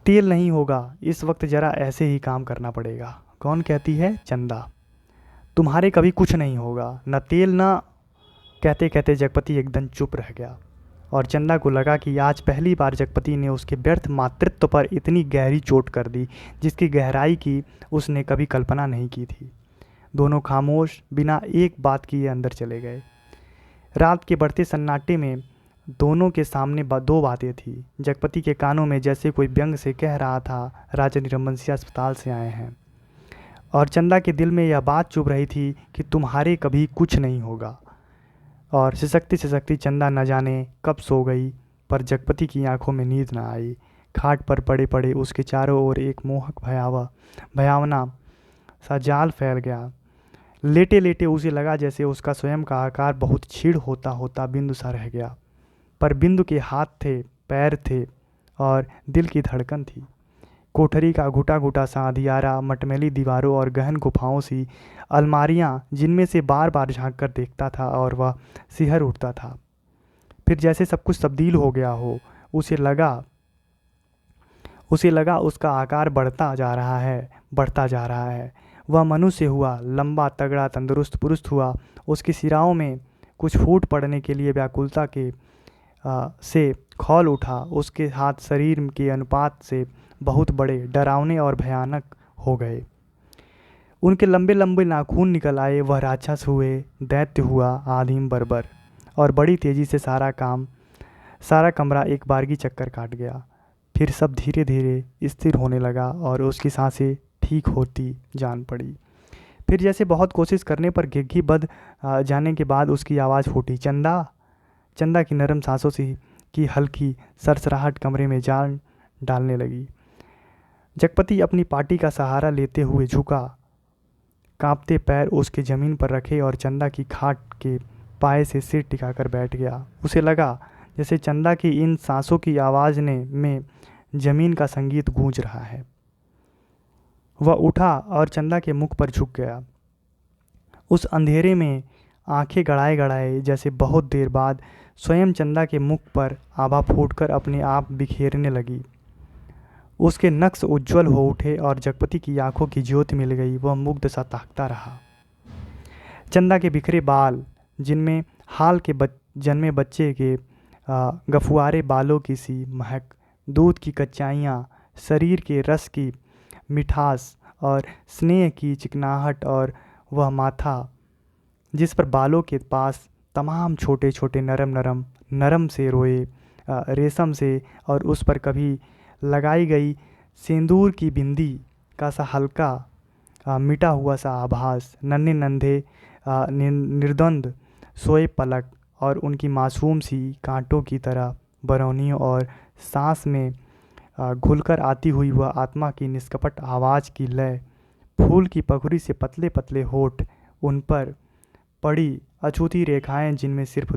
तेल नहीं होगा, इस वक्त ज़रा ऐसे ही काम करना पड़ेगा। कौन कहती है? चंदा। तुम्हारे कभी कुछ नहीं होगा, न तेल न। कहते कहते जगपति एकदम चुप रह गया, और चंदा को लगा कि आज पहली बार जगपति ने उसके व्यर्थ मातृत्व पर इतनी गहरी चोट कर दी, जिसकी गहराई की उसने कभी कल्पना नहीं की थी। दोनों खामोश बिना एक बात किए अंदर चले गए। रात के बढ़ते सन्नाटे में दोनों के सामने दो बातें थी। जगपति के कानों में जैसे कोई व्यंग से कह रहा था, राजा निरंबसिया अस्पताल से आए हैं, और चंदा के दिल में यह बात चुभ रही थी कि तुम्हारे कभी कुछ नहीं होगा। और सिसकती चंदा न जाने कब सो गई, पर जगपति की आंखों में नींद न आई। खाट पर पड़े पड़े उसके चारों ओर एक मोहक भयावना सा जाल फैल गया। लेटे लेटे उसे लगा जैसे उसका स्वयं का आकार बहुत क्षीण होता होता बिंदु सा रह गया, पर बिंदु के हाथ थे, पैर थे, और दिल की धड़कन थी। कोठरी का घुटा घुटा सा अंधियारा, मटमैली दीवारों और गहन गुफाओं सी अलमारियां, जिनमें से बार बार झांक कर देखता था और वह सिहर उठता था। फिर जैसे सब कुछ तब्दील हो गया हो। उसे लगा उसका आकार बढ़ता जा रहा है। वह मनुष्य हुआ, लंबा तगड़ा तंदुरुस्त पुरुष हुआ। उसकी सिराओं में कुछ फूट पड़ने के लिए व्याकुलता से खौल उठा। उसके हाथ शरीर के अनुपात से बहुत बड़े, डरावने और भयानक हो गए। उनके लंबे लंबे नाखून निकल आए। वह राक्षस हुए, दैत्य हुआ, आदिम बर्बर, और बड़ी तेज़ी से सारा कमरा एक बारगी चक्कर काट गया। फिर सब धीरे धीरे स्थिर होने लगा और उसकी सांसें ठीक होती जान पड़ी। फिर जैसे बहुत कोशिश करने पर घिघी बंध जाने के बाद उसकी आवाज़ फूटी, चंदा की नरम सांसों से की हल्की सरसराहट कमरे में जान डालने लगी। जगपति अपनी पाटी का सहारा लेते हुए झुका, कांपते पैर उसके ज़मीन पर रखे और चंदा की खाट के पाए से सिर टिकाकर बैठ गया। उसे लगा जैसे चंदा की इन सांसों की आवाज़ में ज़मीन का संगीत गूंज रहा है। वह उठा और चंदा के मुख पर झुक गया। उस अंधेरे में आंखें गड़ाए गड़ाए जैसे बहुत देर बाद स्वयं चंदा के मुख पर आभा फूटकर अपने आप बिखेरने लगी। उसके नक्श उज्जवल हो उठे और जगपति की आंखों की ज्योति मिल गई। वह मुग्ध सा ताकता रहा। चंदा के बिखरे बाल, जिनमें हाल के जन्मे बच्चे के गफुआरे बालों की सी महक, दूध की कच्चाइयाँ, शरीर के रस की मिठास और स्नेह की चिकनाहट, और वह माथा जिस पर बालों के पास तमाम छोटे छोटे नरम से रोए रेशम से, और उस पर कभी लगाई गई सिंदूर की बिंदी का सा हल्का मिटा हुआ सा आभास, नन्हे नंधे निर्द्वंद सोए पलक और उनकी मासूम सी कांटों की तरह बरौनियों और सांस में घुलकर आती हुई वह आत्मा की निष्कपट आवाज़ की लय, फूल की पखुड़ी से पतले पतले होठ, उन पर पड़ी अछूती रेखाएं जिनमें सिर्फ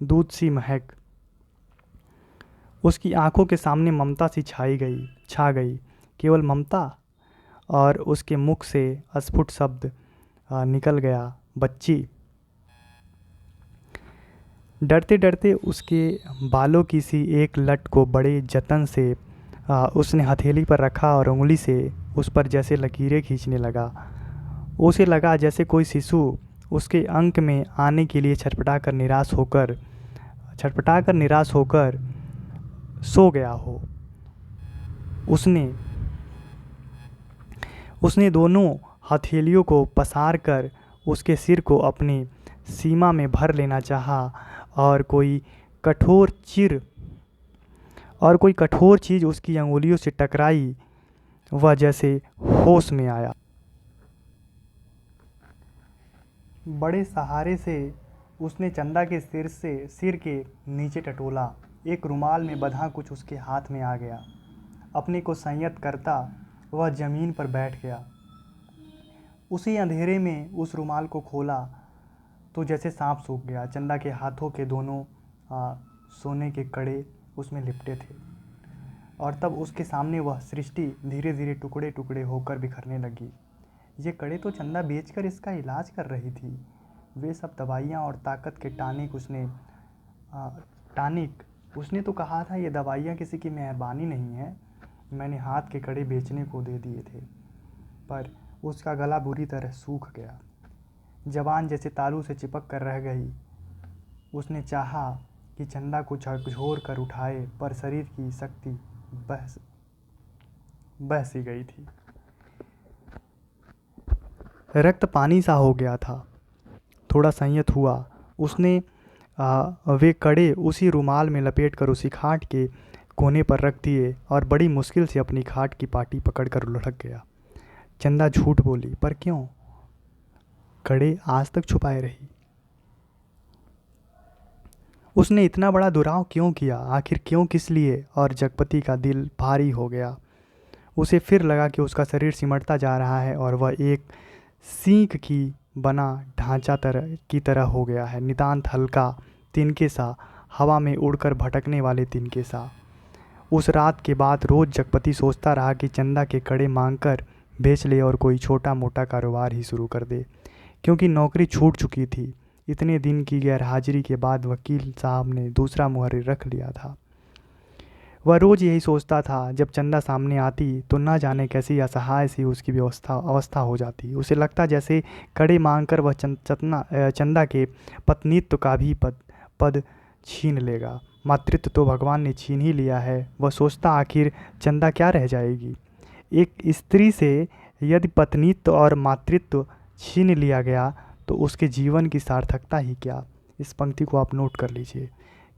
दूध सी महक। उसकी आंखों के सामने ममता सी छा गई, केवल ममता। और उसके मुख से अस्फुट शब्द निकल गया, बच्ची। डरते डरते उसके बालों की सी एक लट को बड़े जतन से उसने हथेली पर रखा और उंगली से उस पर जैसे लकीरें खींचने लगा। उसे लगा जैसे कोई शिशु उसके अंक में आने के लिए छटपटा कर निराश होकर सो गया हो। उसने दोनों हथेलियों को पसार कर उसके सिर को अपनी सीमा में भर लेना चाहा और कोई कठोर चीज़ उसकी अंगुलियों से टकराई। वह जैसे होश में आया। बड़े सहारे से उसने चंदा के सिर के नीचे टटोला। एक रुमाल में बंधा कुछ उसके हाथ में आ गया। अपने को संयत करता वह जमीन पर बैठ गया। उसी अंधेरे में उस रुमाल को खोला तो जैसे सांप सूख गया। चंदा के हाथों के दोनों सोने के कड़े उसमें लिपटे थे और तब उसके सामने वह सृष्टि धीरे धीरे टुकड़े टुकड़े होकर बिखरने लगी। ये कड़े तो चंदा बेचकर इसका इलाज कर रही थी। वे सब दवाइयाँ और ताकत के टानिक उसने तो कहा था। ये दवाइयाँ किसी की मेहरबानी नहीं है। मैंने हाथ के कड़े बेचने को दे दिए थे, पर उसका गला बुरी तरह सूख गया। जवान जैसे तालू से चिपक कर रह गई। उसने चाहा कि चंदा को झकझोर कर उठाए, पर शरीर की शक्ति बह सी गई थी। रक्त पानी सा हो गया था। थोड़ा संयत हुआ। उसने वे कड़े उसी रुमाल में लपेट कर उसी खाट के कोने पर रख दिए और बड़ी मुश्किल से अपनी खाट की पाटी पकड़कर लुढ़क गया। चंदा झूठ बोली, पर क्यों? कड़े आज तक छुपाए रही। उसने इतना बड़ा दुराव क्यों किया? आखिर क्यों, किस लिए? और जगपति का दिल भारी हो गया। उसे फिर लगा कि उसका शरीर सिमटता जा रहा है और वह एक सींग की बना ढांचा की तरह हो गया है, नितांत हल्का, तिनके सा, हवा में उड़कर भटकने वाले तिनके सा। उस रात के बाद रोज़ जगपति सोचता रहा कि चंदा के कड़े मांगकर बेच ले और कोई छोटा मोटा कारोबार ही शुरू कर दे, क्योंकि नौकरी छूट चुकी थी। इतने दिन की गैरहाजिरी के बाद वकील साहब ने दूसरा मुहर्रिर रख लिया था। वह रोज़ यही सोचता था। जब चंदा सामने आती तो न जाने कैसी असहाय सी उसकी अवस्था हो जाती। उसे लगता जैसे कड़े मांगकर वह चंदा के पत्नीत्व का भी पद छीन लेगा। मातृत्व तो भगवान ने छीन ही लिया है। वह सोचता आखिर चंदा क्या रह जाएगी। एक स्त्री से यदि पत्नीत्व और मातृत्व छीन लिया गया तो उसके जीवन की सार्थकता ही क्या। इस पंक्ति को आप नोट कर लीजिए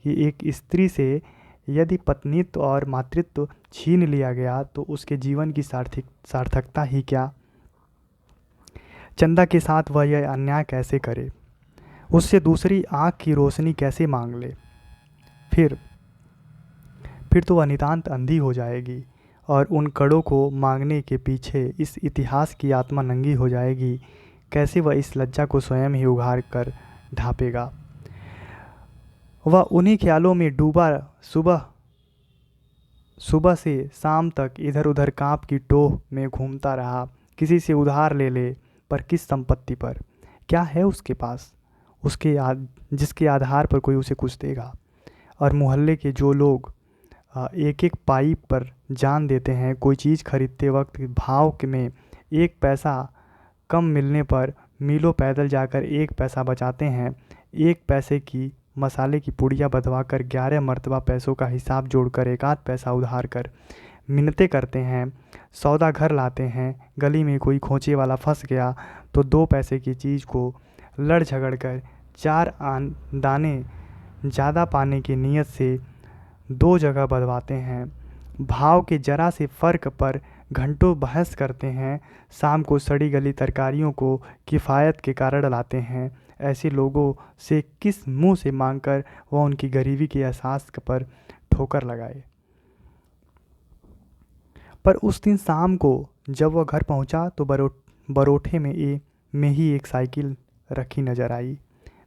कि एक स्त्री से यदि पत्नीत्व और मातृत्व छीन लिया गया तो उसके जीवन की सार्थकता ही क्या। चंदा के साथ वह यह अन्याय कैसे करे, उससे दूसरी आँख की रोशनी कैसे मांग ले। फिर तो वह नितांत अंधी हो जाएगी और उन कड़ों को मांगने के पीछे इस इतिहास की आत्मा नंगी हो जाएगी। कैसे वह इस लज्जा को स्वयं ही उघाड़ कर ढांपेगा। वह उन्हीं ख्यालों में डूबा सुबह से शाम तक इधर उधर कांप की टोह में घूमता रहा। किसी से उधार ले ले, पर किस संपत्ति पर? क्या है उसके पास जिसके आधार पर कोई उसे कुछ देगा। और मोहल्ले के जो लोग एक एक पाई पर जान देते हैं, कोई चीज़ खरीदते वक्त भाव में 1 पैसा कम मिलने पर मीलों पैदल जाकर 1 पैसा बचाते हैं। 1 पैसे की मसाले की पुड़िया बधवा कर 11 मरतबा पैसों का हिसाब जोड़कर 1 आध पैसा उधार कर मिन्नतें करते हैं। सौदा घर लाते हैं। गली में कोई खोचे वाला फंस गया तो 2 पैसे की चीज़ को लड़ झगड़ कर 4 दाने ज़्यादा पाने की नीयत से 2 जगह बदवाते हैं। भाव के जरा से फ़र्क पर घंटों बहस करते हैं, शाम को सड़ी गली तरकारियों को किफ़ायत के कारण लाते हैं। ऐसे लोगों से किस मुंह से मांगकर वह उनकी गरीबी के एहसास पर ठोकर लगाए। पर उस दिन शाम को जब वह घर पहुंचा तो बरोठे में ही एक साइकिल रखी नजर आई।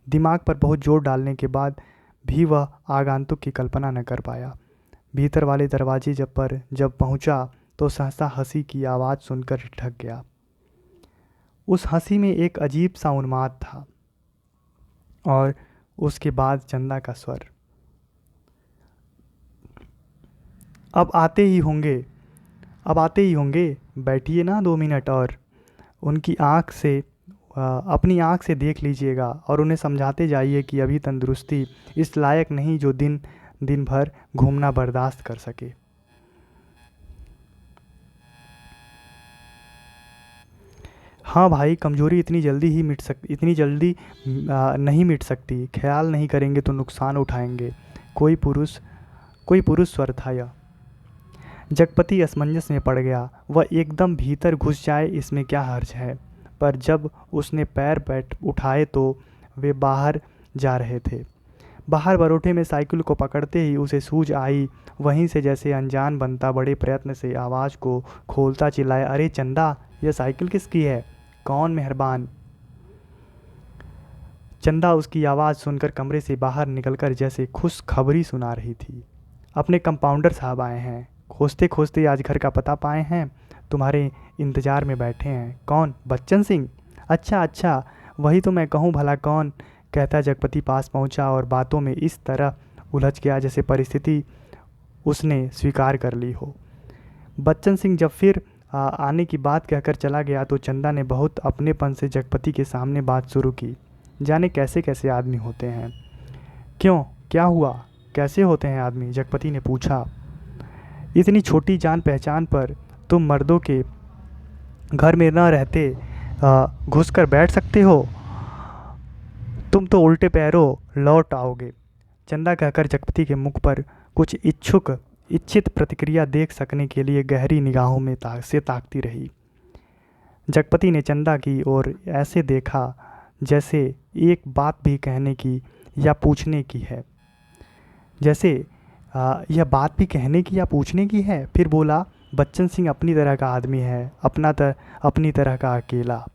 दिमाग पर बहुत जोर डालने के बाद भी वह आगंतुक की कल्पना न कर पाया। भीतर वाले दरवाजे जब पहुंचा तो सहसा हंसी की आवाज़ सुनकर ठग गया। उस हंसी में एक अजीब सा उन्माद था और उसके बाद चंदा का स्वर, अब आते ही होंगे, अब आते ही होंगे, बैठिए ना 2 मिनट और। उनकी आँख से अपनी आँख से देख लीजिएगा और उन्हें समझाते जाइए कि अभी तंदुरुस्ती इस लायक नहीं जो दिन दिन भर घूमना बर्दाश्त कर सके। हाँ भाई, कमज़ोरी इतनी जल्दी नहीं मिट सकती। ख्याल नहीं करेंगे तो नुकसान उठाएंगे। कोई पुरुष स्वर था यह। जगपति असमंजस में पड़ गया। वह एकदम भीतर घुस जाए इसमें क्या हर्ज है, पर जब उसने पैर उठाए तो वे बाहर जा रहे थे। बाहर बरोठे में साइकिल को पकड़ते ही उसे सूझ आई। वहीं से जैसे अनजान बनता बड़े प्रयत्न से आवाज़ को खोलता चिल्लाया, अरे चंदा, यह साइकिल किसकी है? कौन मेहरबान? चंदा उसकी आवाज़ सुनकर कमरे से बाहर निकलकर जैसे खुशखबरी सुना रही थी। अपने कंपाउंडर साहब आए हैं। खोजते खोजते आज घर का पता पाए हैं। तुम्हारे इंतज़ार में बैठे हैं। कौन? बच्चन सिंह? अच्छा अच्छा, वही तो मैं कहूँ भला कौन। कहता जगपति पास पहुँचा और बातों में इस तरह उलझ गया जैसे परिस्थिति उसने स्वीकार कर ली हो। बच्चन सिंह जब फिर आने की बात कहकर चला गया तो चंदा ने बहुत अपनेपन से जगपति के सामने बात शुरू की। जाने कैसे कैसे आदमी होते हैं। क्यों, क्या हुआ? कैसे होते हैं आदमी? जगपति ने पूछा। इतनी छोटी जान पहचान पर तुम मर्दों के घर में न रहते घुसकर बैठ सकते हो? तुम तो उल्टे पैरों लौट आओगे। चंदा कहकर जगपति के मुख पर कुछ इच्छित प्रतिक्रिया देख सकने के लिए गहरी निगाहों में ताकती रही। जगपति ने चंदा की ओर ऐसे देखा जैसे एक बात भी कहने की या पूछने की है। यह बात भी कहने की या पूछने की है। फिर बोला, बच्चन सिंह अपनी तरह का आदमी है, अपनी तरह का अकेला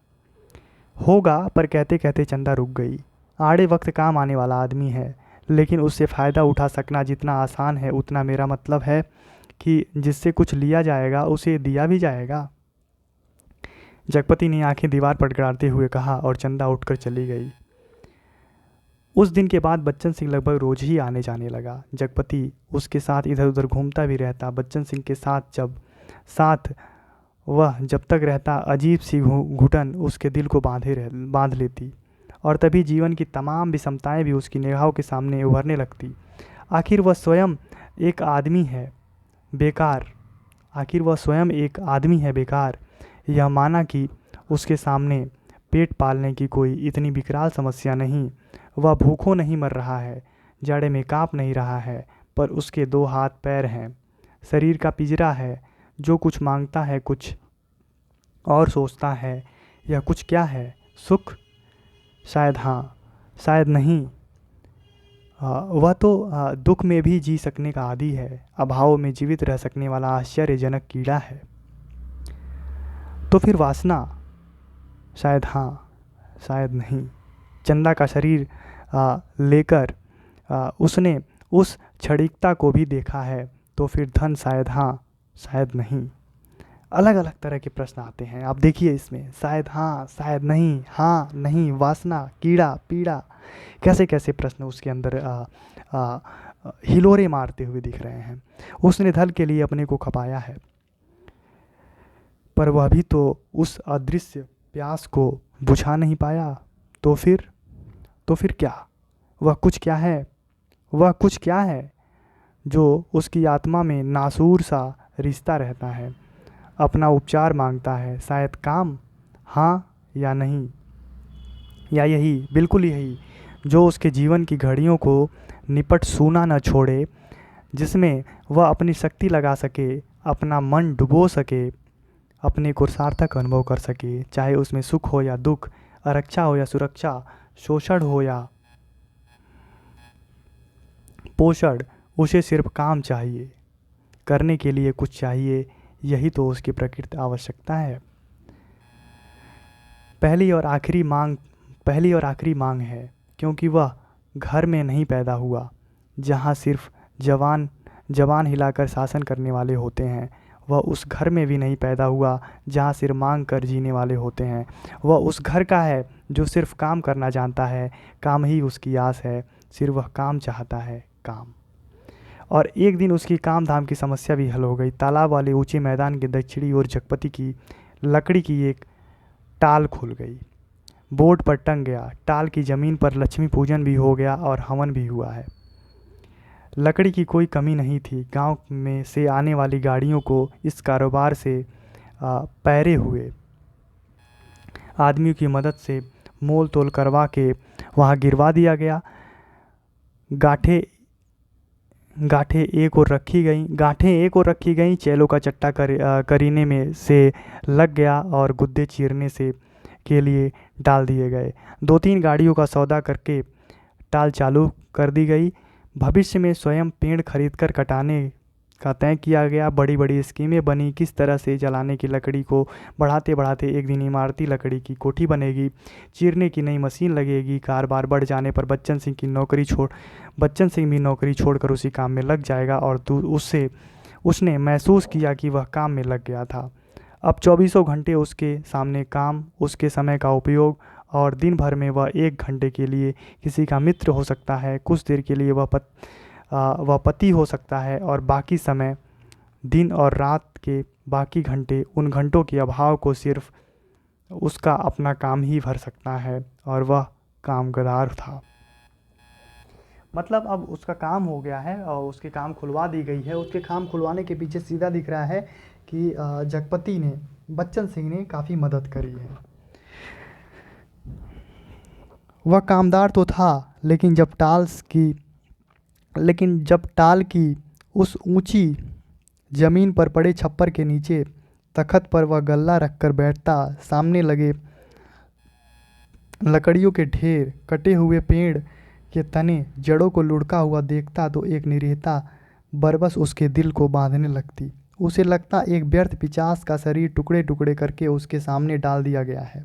होगा। पर कहते कहते चंदा रुक गई। आड़े वक्त काम आने वाला आदमी है, लेकिन उससे फ़ायदा उठा सकना जितना आसान है उतना मेरा मतलब है कि जिससे कुछ लिया जाएगा उसे दिया भी जाएगा। जगपति ने आंखें दीवार पर गड़ाते हुए कहा और चंदा उठकर चली गई। उस दिन के बाद बच्चन सिंह लगभग रोज ही आने जाने लगा। जगपति उसके साथ इधर उधर घूमता भी रहता। बच्चन सिंह के साथ वह जब तक रहता अजीब सी घुटन उसके दिल को बांध लेती और तभी जीवन की तमाम विषमताएं भी उसकी निगाहों के सामने उभरने लगती। आखिर वह स्वयं एक आदमी है बेकार। यह माना कि उसके सामने पेट पालने की कोई इतनी विकराल समस्या नहीं। वह भूखों नहीं मर रहा है, जाड़े में कांप नहीं रहा है, पर उसके 2 हाथ पैर हैं। शरीर का पिंजरा है। जो कुछ मांगता है कुछ और सोचता है। यह कुछ क्या है? सुख? शायद हाँ, शायद नहीं। वह तो दुख में भी जी सकने का आदी है। अभाव में जीवित रह सकने वाला आश्चर्यजनक कीड़ा है। तो फिर वासना? शायद हाँ, शायद नहीं। चंदा का शरीर लेकर उसने उस क्षणिकता को भी देखा है। तो फिर धन? शायद हाँ, शायद नहीं। अलग अलग तरह के प्रश्न आते हैं। आप देखिए इसमें, शायद हाँ, शायद नहीं, हाँ नहीं, वासना, कीड़ा, पीड़ा, कैसे कैसे प्रश्न उसके अंदर हिलोरे मारते हुए दिख रहे हैं। उसने धन के लिए अपने को खपाया है, पर वह भी तो उस अदृश्य प्यास को बुझा नहीं पाया। तो फिर क्या? वह कुछ क्या है जो उसकी आत्मा में नासूर सा रिश्ता रहता है, अपना उपचार मांगता है। शायद काम? हाँ या नहीं, या यही, बिल्कुल यही जो उसके जीवन की घड़ियों को निपट सूना न छोड़े, जिसमें वह अपनी शक्ति लगा सके, अपना मन डुबो सके। अपने को सार्थक अनुभव कर सके, चाहे उसमें सुख हो या दुख, आरक्षा हो या सुरक्षा, शोषण हो या पोषण, उसे सिर्फ काम चाहिए, करने के लिए कुछ चाहिए। यही तो उसकी प्रकृति आवश्यकता है। पहली और आखिरी मांग है, क्योंकि वह घर में नहीं पैदा हुआ जहाँ सिर्फ जवान जवान हिलाकर शासन करने वाले होते हैं। वह उस घर में भी नहीं पैदा हुआ जहाँ सिर्फ मांग कर जीने वाले होते हैं। वह उस घर का है जो सिर्फ काम करना जानता है, काम ही उसकी आस है, सिर्फ वह काम चाहता है, काम। और एक दिन उसकी काम धाम की समस्या भी हल हो गई। तालाब वाले ऊंचे मैदान के दक्षिणी ओर जगपति की लकड़ी की एक टाल खुल गई, बोर्ड पर टंग गया। टाल की जमीन पर लक्ष्मी पूजन भी हो गया और हवन भी हुआ है। लकड़ी की कोई कमी नहीं थी। गांव में से आने वाली गाड़ियों को इस कारोबार से पैरे हुए आदमियों की मदद से मोल तोल करवा के वहाँ गिरवा दिया गया। गांठें एक और रखी गईं। चैलों का चट्टा करीने में से लग गया और गुद्दे चीरने से के लिए डाल दिए गए। 2-3 गाड़ियों का सौदा करके टाल चालू कर दी गई। भविष्य में स्वयं पेड़ खरीदकर कटाने का तय किया गया। बड़ी बड़ी स्कीमें बनी, किस तरह से जलाने की लकड़ी को बढ़ाते बढ़ाते एक दिन इमारती लकड़ी की कोठी बनेगी, चीरने की नई मशीन लगेगी। कारोबार बढ़ जाने पर बच्चन सिंह भी नौकरी छोड़कर उसी काम में लग जाएगा और उसने महसूस किया कि वह काम में लग गया था। अब 24 घंटे उसके सामने काम, उसके समय का उपयोग, और दिन भर में वह 1 घंटे के लिए किसी का मित्र हो सकता है, कुछ देर के लिए वह पति हो सकता है, और बाकी समय, दिन और रात के बाकी घंटे, उन घंटों के अभाव को सिर्फ उसका अपना काम ही भर सकता है, और वह कामगार था। मतलब अब उसका काम हो गया है और उसके काम खुलवा दी गई है। उसके काम खुलवाने के पीछे सीधा दिख रहा है कि जगपति ने, बच्चन सिंह ने काफ़ी मदद करी है। वह कामदार तो था, लेकिन जब टाल की उस ऊंची ज़मीन पर पड़े छप्पर के नीचे तख्त पर वह गल्ला रखकर बैठता, सामने लगे लकड़ियों के ढेर, कटे हुए पेड़ के तने, जड़ों को लुढ़का हुआ देखता तो एक निरीहता बरबस उसके दिल को बांधने लगती। उसे लगता एक व्यर्थ पिशाच का शरीर टुकड़े टुकड़े करके उसके सामने डाल दिया गया है।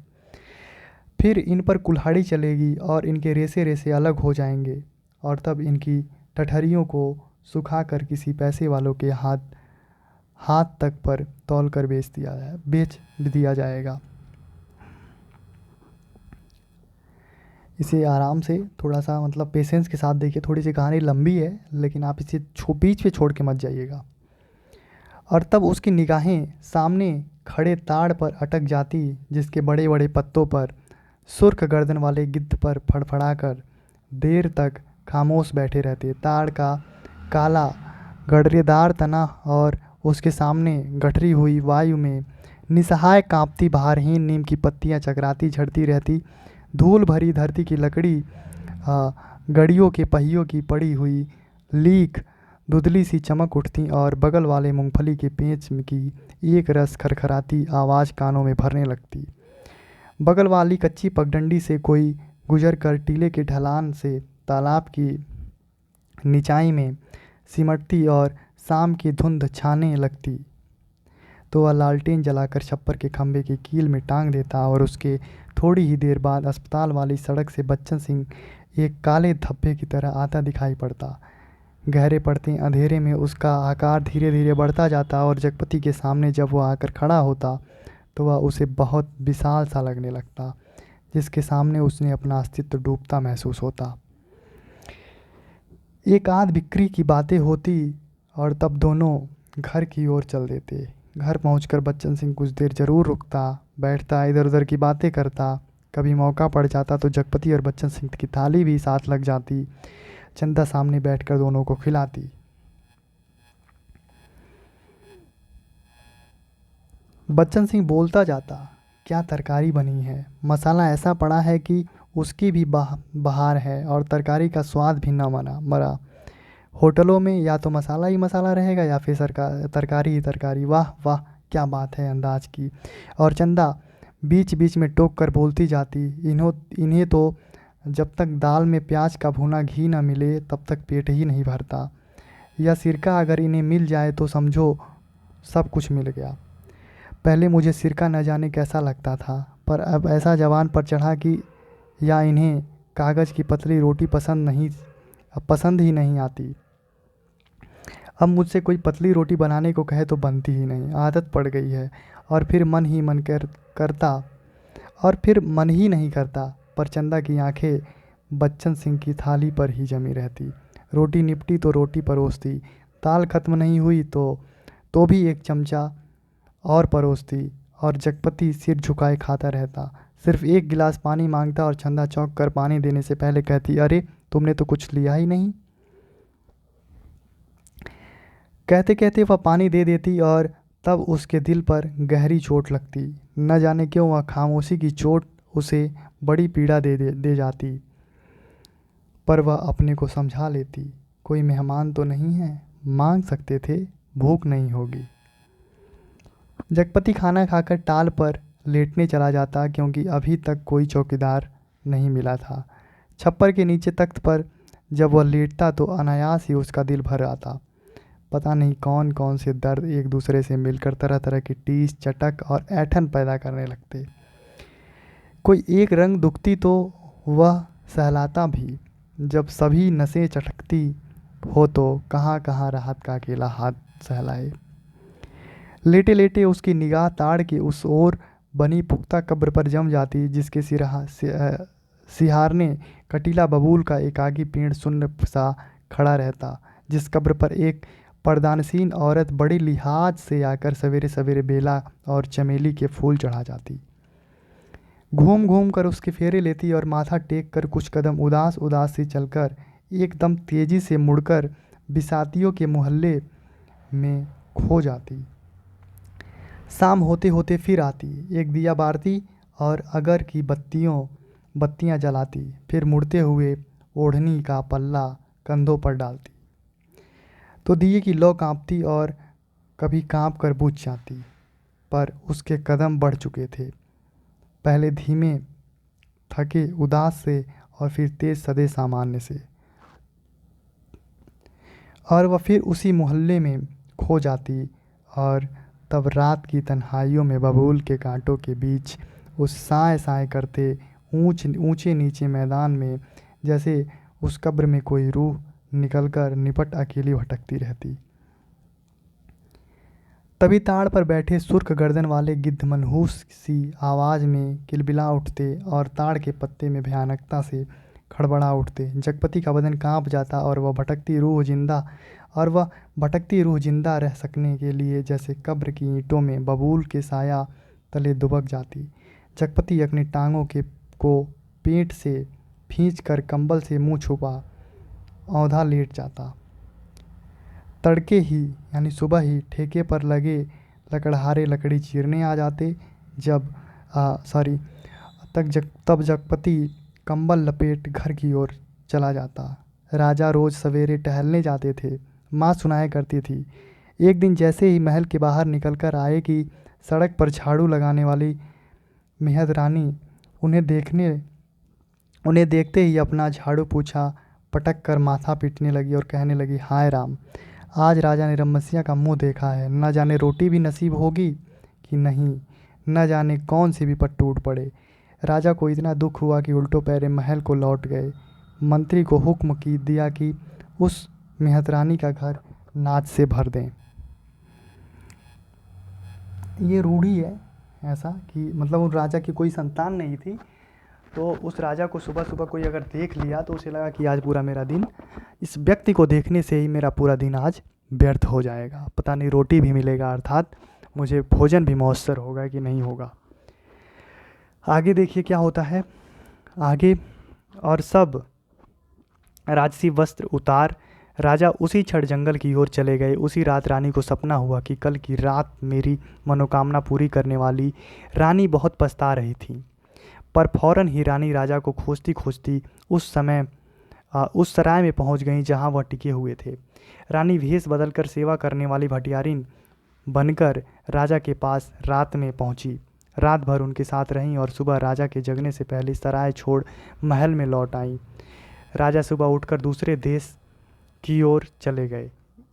फिर इन पर कुल्हाड़ी चलेगी और इनके रेसे रेसे अलग हो जाएंगे, और तब इनकी टठरियों को सुखाकर किसी पैसे वालों के हाथ तक पर तौल कर बेच दिया जाएगा। इसे आराम से, थोड़ा सा मतलब पेशेंस के साथ देखिए। थोड़ी सी कहानी लंबी है, लेकिन आप इसे बीच पे छोड़ के मत जाइएगा। और तब उसकी निगाहें सामने खड़े ताड़ पर अटक जाती, जिसके बड़े बड़े पत्तों पर सुर्ख गर्दन वाले गिद्ध पर फड़फड़ाकर देर तक खामोश बैठे रहते। ताड़ का काला गडरेदार तना और उसके सामने गठरी हुई वायु में निसहाय कांपती भारहीन नीम की पत्तियां चकराती झड़ती रहती। धूल भरी धरती की लकड़ी गड़ियों के पहियों की पड़ी हुई लीक धुंधली सी चमक उठती, और बगल वाले मूंगफली के पेंच की एक रस खरखराती आवाज़ कानों में भरने लगती। बगल वाली कच्ची पगडंडी से कोई गुजर कर टीले के ढलान से तालाब की निचाई में सिमटती और शाम की धुंध छाने लगती, तो वह लालटेन जलाकर छप्पर के खंभे की कील में टांग देता, और उसके थोड़ी ही देर बाद अस्पताल वाली सड़क से बच्चन सिंह एक काले धब्बे की तरह आता दिखाई पड़ता। गहरे पड़ते अंधेरे में उसका आकार धीरे धीरे बढ़ता जाता, और जगपति के सामने जब वह आकर खड़ा होता तो वह उसे बहुत विशाल सा लगने लगता, जिसके सामने उसने अपना अस्तित्व डूबता महसूस होता। एक आध बिक्री की बातें होती और तब दोनों घर की ओर चल देते। घर पहुंचकर बच्चन सिंह कुछ देर जरूर रुकता, बैठता, इधर उधर की बातें करता। कभी मौका पड़ जाता तो जगपति और बच्चन सिंह की थाली भी साथ लग जाती। चंदा सामने बैठकर दोनों को खिलाती। बच्चन सिंह बोलता जाता, क्या तरकारी बनी है, मसाला ऐसा पड़ा है कि उसकी भी बहार है, और तरकारी का स्वाद भी न मरा। होटलों में या तो मसाला ही मसाला रहेगा या फिर तरकारी ही तरकारी। वाह वाह, क्या बात है अंदाज की। और चंदा बीच बीच में टोक कर बोलती जाती, इन्हें तो जब तक दाल में प्याज का भुना घी न मिले तब तक पेट ही नहीं भरता। यह सिरका अगर इन्हें मिल जाए तो समझो सब कुछ मिल गया। पहले मुझे सिरका न जाने कैसा लगता था, पर अब ऐसा जवान पर चढ़ा कि या इन्हें कागज़ की पतली रोटी पसंद ही नहीं आती। अब मुझसे कोई पतली रोटी बनाने को कहे तो बनती ही नहीं, आदत पड़ गई है। और फिर मन ही मन करता और फिर मन ही नहीं करता। पर चंदा की आंखें बच्चन सिंह की थाली पर ही जमी रहती। रोटी निपटी तो रोटी परोसती, दाल खत्म नहीं हुई तो भी एक चमचा और परोसती। और जगपति सिर झुकाए खाता रहता। सिर्फ एक गिलास पानी मांगता और चंदा चौंक कर पानी देने से पहले कहती, अरे तुमने तो कुछ लिया ही नहीं। कहते कहते वह पानी दे देती और तब उसके दिल पर गहरी चोट लगती। न जाने क्यों वह खामोशी की चोट उसे बड़ी पीड़ा दे जाती। पर वह अपने को समझा लेती, कोई मेहमान तो नहीं है, मांग सकते थे, भूख नहीं होगी। जगपति खाना खाकर टाल पर लेटने चला जाता, क्योंकि अभी तक कोई चौकीदार नहीं मिला था। छप्पर के नीचे तख्त पर जब वह लेटता तो अनायास ही उसका दिल भर आता। पता नहीं कौन कौन से दर्द एक दूसरे से मिलकर तरह तरह की टीस, चटक और ऐंठन पैदा करने लगते। कोई एक रंग दुखती तो वह सहलाता भी। जब सभी नसें चटकती हो तो कहाँ कहाँ राहत का अकेला हाथ सहलाए। लेटे लेटे उसकी निगाह ताड़ के उस ओर बनी पुख्ता कब्र पर जम जाती, जिसके सिहारने कटीला बबूल का एकागी पेड़ शून्य सा खड़ा रहता। जिस कब्र पर एक पर्दानसीन औरत बड़ी लिहाज से आकर सवेरे सवेरे बेला और चमेली के फूल चढ़ा जाती। घूम घूम कर उसके फेरे लेती और माथा टेक कर कुछ कदम उदास उदास सी चलकर एकदम तेजी से मुड़कर बिसातियों के मोहल्ले में खो जाती। शाम होते होते फिर आती, एक दिया बारती और अगर की बत्तियां जलाती, फिर मुड़ते हुए ओढ़नी का पल्ला कंधों पर डालती तो दिए की लौ कांपती और कभी कांप कर बुझ जाती। पर उसके कदम बढ़ चुके थे, पहले धीमे, थके, उदास से और फिर तेज सदे सामान्य से। और वह फिर उसी मोहल्ले में खो जाती। और तब रात की तन्हाइयों में बबूल के कांटों के बीच उस साए साए करते ऊंचे नीचे मैदान में जैसे उस कब्र में कोई रूह निकलकर निपट अकेली भटकती रहती। तभी ताड़ पर बैठे सुर्ख गर्दन वाले गिद्ध मनहूस सी आवाज़ में किलबिला उठते और ताड़ के पत्ते में भयानकता से खड़बड़ा उठते। जगपति का बदन कांप जाता और वह भटकती रूह जिंदा रह सकने के लिए जैसे कब्र की ईंटों में बबूल के साया तले दुबक जाती। जगपति अपनी टांगों को पेट से खींच कर कंबल से मुंह छुपा औंधा लेट जाता। तड़के ही यानी सुबह ही ठेके पर लगे लकड़हारे लकड़ी चीरने आ जाते। तब जगपति कंबल लपेट घर की ओर चला जाता। राजा रोज सवेरे टहलने जाते थे, माँ सुनाया करती थी। एक दिन जैसे ही महल के बाहर निकलकर आए कि सड़क पर झाड़ू लगाने वाली मेहद रानी उन्हें देखते ही अपना झाड़ू पूछा पटक कर माथा पीटने लगी और कहने लगी, हाय राम, आज राजा ने रमसिया का मुंह देखा है। न जाने रोटी भी नसीब होगी कि नहीं, न जाने कौन सी विपत टूट पड़े। राजा को इतना दुख हुआ कि उल्टो पैरे महल को लौट गए। मंत्री को हुक्म की दिया कि उस मेहतरानी का घर नाच से भर दें। ये रूढ़ी है ऐसा कि मतलब उस राजा की कोई संतान नहीं थी, तो उस राजा को सुबह सुबह कोई अगर देख लिया तो उसे लगा कि आज पूरा मेरा दिन, इस व्यक्ति को देखने से ही मेरा पूरा दिन आज व्यर्थ हो जाएगा, पता नहीं रोटी भी मिलेगा अर्थात मुझे भोजन भी मौसर होगा कि नहीं होगा। आगे देखिए क्या होता है आगे। और सब राजसी वस्त्र उतार राजा उसी क्षण जंगल की ओर चले गए। उसी रात रानी को सपना हुआ कि कल की रात मेरी मनोकामना पूरी करने वाली रानी बहुत पछता रही थी। पर फौरन ही रानी राजा को खोजती खोजती उस सराय में पहुंच गई जहां वह टिके हुए थे। रानी भेष बदलकर सेवा करने वाली भटियारिन बनकर राजा के पास रात में पहुंची। रात भर उनके साथ रहीं और सुबह राजा के जगने से पहले सराय छोड़ महल में लौट आईं। राजा सुबह उठकर दूसरे देश की ओर चले गए।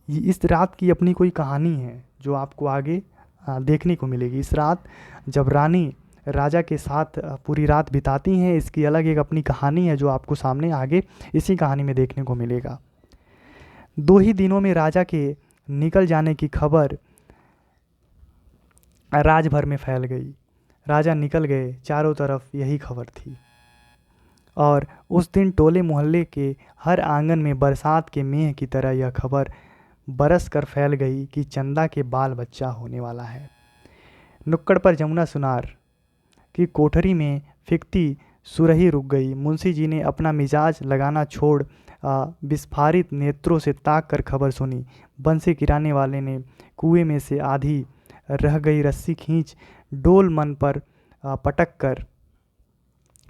इस रात की अपनी कोई कहानी है जो आपको आगे देखने को मिलेगी। इस रात जब रानी राजा के साथ पूरी रात बिताती हैं, इसकी अलग एक अपनी कहानी है जो आपको सामने आगे इसी कहानी में देखने को मिलेगा। 2 ही दिनों में राजा के निकल जाने की खबर राजभर में फैल गई। राजा निकल गए, चारों तरफ यही खबर थी। और उस दिन टोले मोहल्ले के हर आंगन में बरसात के मेघ की तरह यह खबर बरस कर फैल गई कि चंदा के बाल बच्चा होने वाला है। नुक्कड़ पर जमुना सुनार की कोठरी में फिकती सुरही रुक गई। मुंशी जी ने अपना मिजाज लगाना छोड़ विस्फारित नेत्रों से ताक कर खबर सुनी। बंसी गिराने वाले ने कुएं में से आधी रह गई रस्सी खींच डोल मन पर पटक कर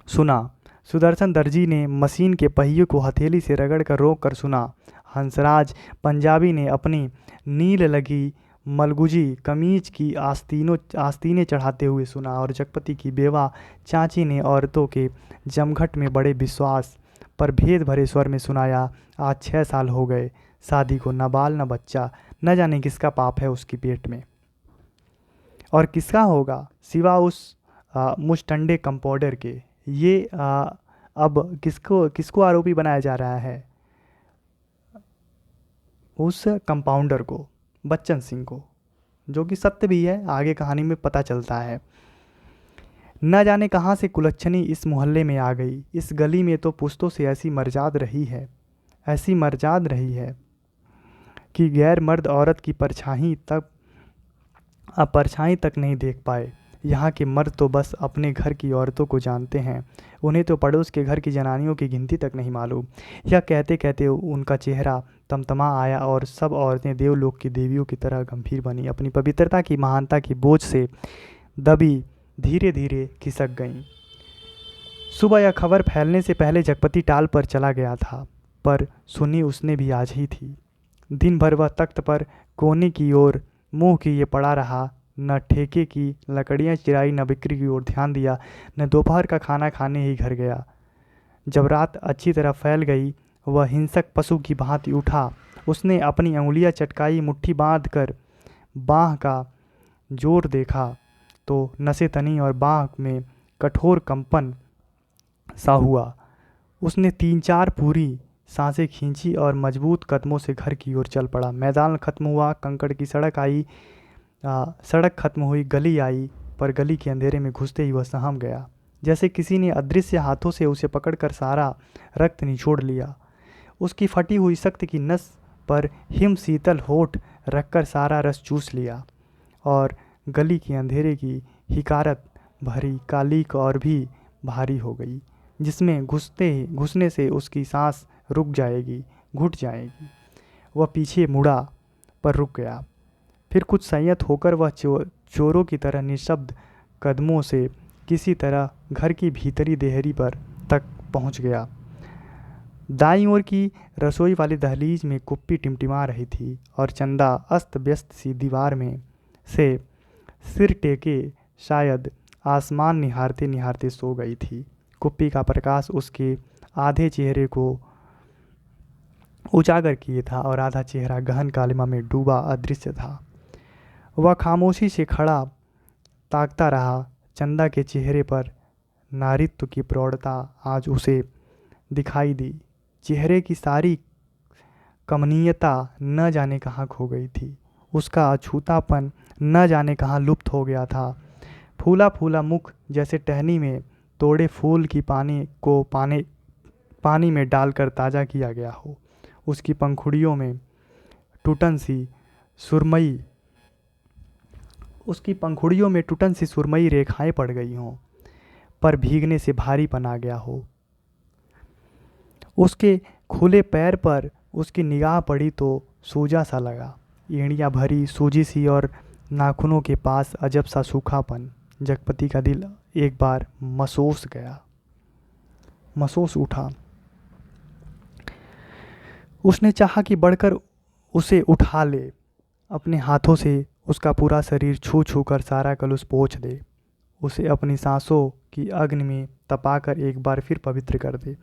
सुना। सुदर्शन दर्जी ने मशीन के पहिए को हथेली से रगड़ कर रोक कर सुना। हंसराज पंजाबी ने अपनी नील लगी मलगुजी कमीज की आस्तीनें चढ़ाते हुए सुना। और जगपति की बेवा चाची ने औरतों के जमघट में बड़े विश्वास पर भेद भरे स्वर में सुनाया, आज 6 साल हो गए शादी को, न बाल न बच्चा, न जाने किसका पाप है उसकी पेट में और किसका होगा सिवा उस मुस्टंडे कंपाउंडर के। ये अब किसको आरोपी बनाया जा रहा है? उस कंपाउंडर को, बच्चन सिंह को, जो कि सत्य भी है, आगे कहानी में पता चलता है। न जाने कहाँ से कुलच्छनी इस मोहल्ले में आ गई। इस गली में तो पुश्तों से ऐसी मर्जाद रही है कि गैर मर्द औरत की परछाई तक नहीं देख पाए। यहाँ के मर्द तो बस अपने घर की औरतों को जानते हैं, उन्हें तो पड़ोस के घर की जनानियों की गिनती तक नहीं मालूम। यह कहते कहते उनका चेहरा तमतमा आया और सब औरतें देवलोक की देवियों की तरह गंभीर बनी, अपनी पवित्रता की महानता की बोझ से दबी धीरे धीरे खिसक गईं। सुबह यह खबर फैलने से पहले जगपति टाल पर चला गया था, पर सुनी उसने भी आज ही थी। दिन भर वह तख्त पर कोने की ओर मुंह किए पड़ा रहा, न ठेके की लकड़ियाँ चिराई, न बिक्री की ओर ध्यान दिया, न दोपहर का खाना खाने ही घर गया। जब रात अच्छी तरह फैल गई, वह हिंसक पशु की भांति उठा। उसने अपनी अंगुलियां चटकाई, मुट्ठी बांध कर बाँह का जोर देखा तो नसें तनी और बाँह में कठोर कंपन सा हुआ। उसने 3-4 पूरी सांसें खींची और मजबूत कदमों से घर की ओर चल पड़ा। मैदान खत्म हुआ, कंकड़ की सड़क खत्म हुई, गली आई, पर गली के अंधेरे में घुसते ही वह सहम गया, जैसे किसी ने अदृश्य हाथों से उसे पकड़कर सारा रक्त निचोड़ लिया। उसकी फटी हुई सख्त की नस पर हिम शीतल होठ रखकर सारा रस चूस लिया और गली के अंधेरे की हिकारत भरी कालीक और भी भारी हो गई, जिसमें घुसने से उसकी सांस रुक जाएगी, घुट जाएगी। वह पीछे मुड़ा पर रुक गया। फिर कुछ संयत होकर वह चोरों की तरह निशब्द कदमों से किसी तरह घर की भीतरी देहरी पर तक पहुंच गया। दाईं ओर की रसोई वाली दहलीज में कुप्पी टिमटिमा रही थी और चंदा अस्त व्यस्त सी दीवार में से सिर टेके शायद आसमान निहारते निहारते सो गई थी। कुप्पी का प्रकाश उसके आधे चेहरे को उजागर किए था और आधा चेहरा गहन कालिमा में डूबा अदृश्य था। वह खामोशी से खड़ा ताकता रहा। चंदा के चेहरे पर नारीत्व की प्रौढ़ता आज उसे दिखाई दी। चेहरे की सारी कमनीयता न जाने कहाँ खो गई थी। उसका अछूतापन न जाने कहाँ लुप्त हो गया था। फूला फूला मुख जैसे टहनी में तोड़े फूल की पानी में डालकर ताज़ा किया गया हो। उसकी पंखुड़ियों में टूटन सी सुरमई रेखाएं पड़ गई हों, पर भीगने से भारीपन आ गया हो। उसके खुले पैर पर उसकी निगाह पड़ी तो सूजा सा लगा, एड़ियाँ भरी सूजी सी और नाखूनों के पास अजब सा सूखापन। जगपति का दिल एक बार मसोस उठा। उसने चाहा कि बढ़कर उसे उठा ले, अपने हाथों से उसका पूरा शरीर छू छू कर सारा कलुष पोंछ दे, उसे अपनी सांसों की अग्नि में तपाकर एक बार फिर पवित्र कर दे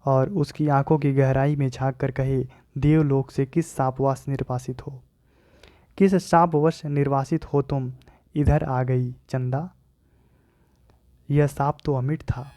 और उसकी आंखों की गहराई में झांक कर कहे, देवलोक से किस शापवश निर्वासित हो, किस शापवश निर्वासित हो तुम इधर आ गई चंदा। यह शाप तो अमिट था।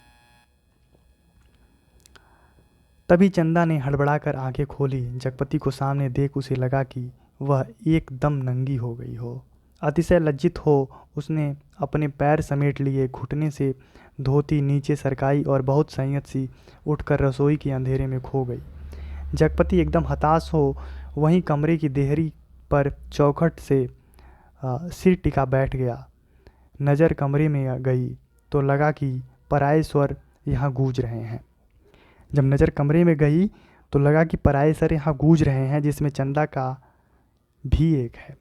तभी चंदा ने हड़बड़ाकर आंखें खोली। जगपति को सामने देख उसे लगा कि वह एकदम नंगी हो गई हो। अतिशय लज्जित हो उसने अपने पैर समेट लिए, घुटने से धोती नीचे सरकाई और बहुत संयत सी उठकर रसोई के अंधेरे में खो गई। जगपति एकदम हताश हो वहीं कमरे की देहरी पर चौखट से सिर टिका बैठ गया। नज़र कमरे में गई तो लगा कि पराये स्वर यहाँ गूंज रहे हैं। जब नज़र कमरे में गई तो लगा कि पराये स्वर यहाँ गूंज रहे हैं, जिसमें चंदा का भी एक है।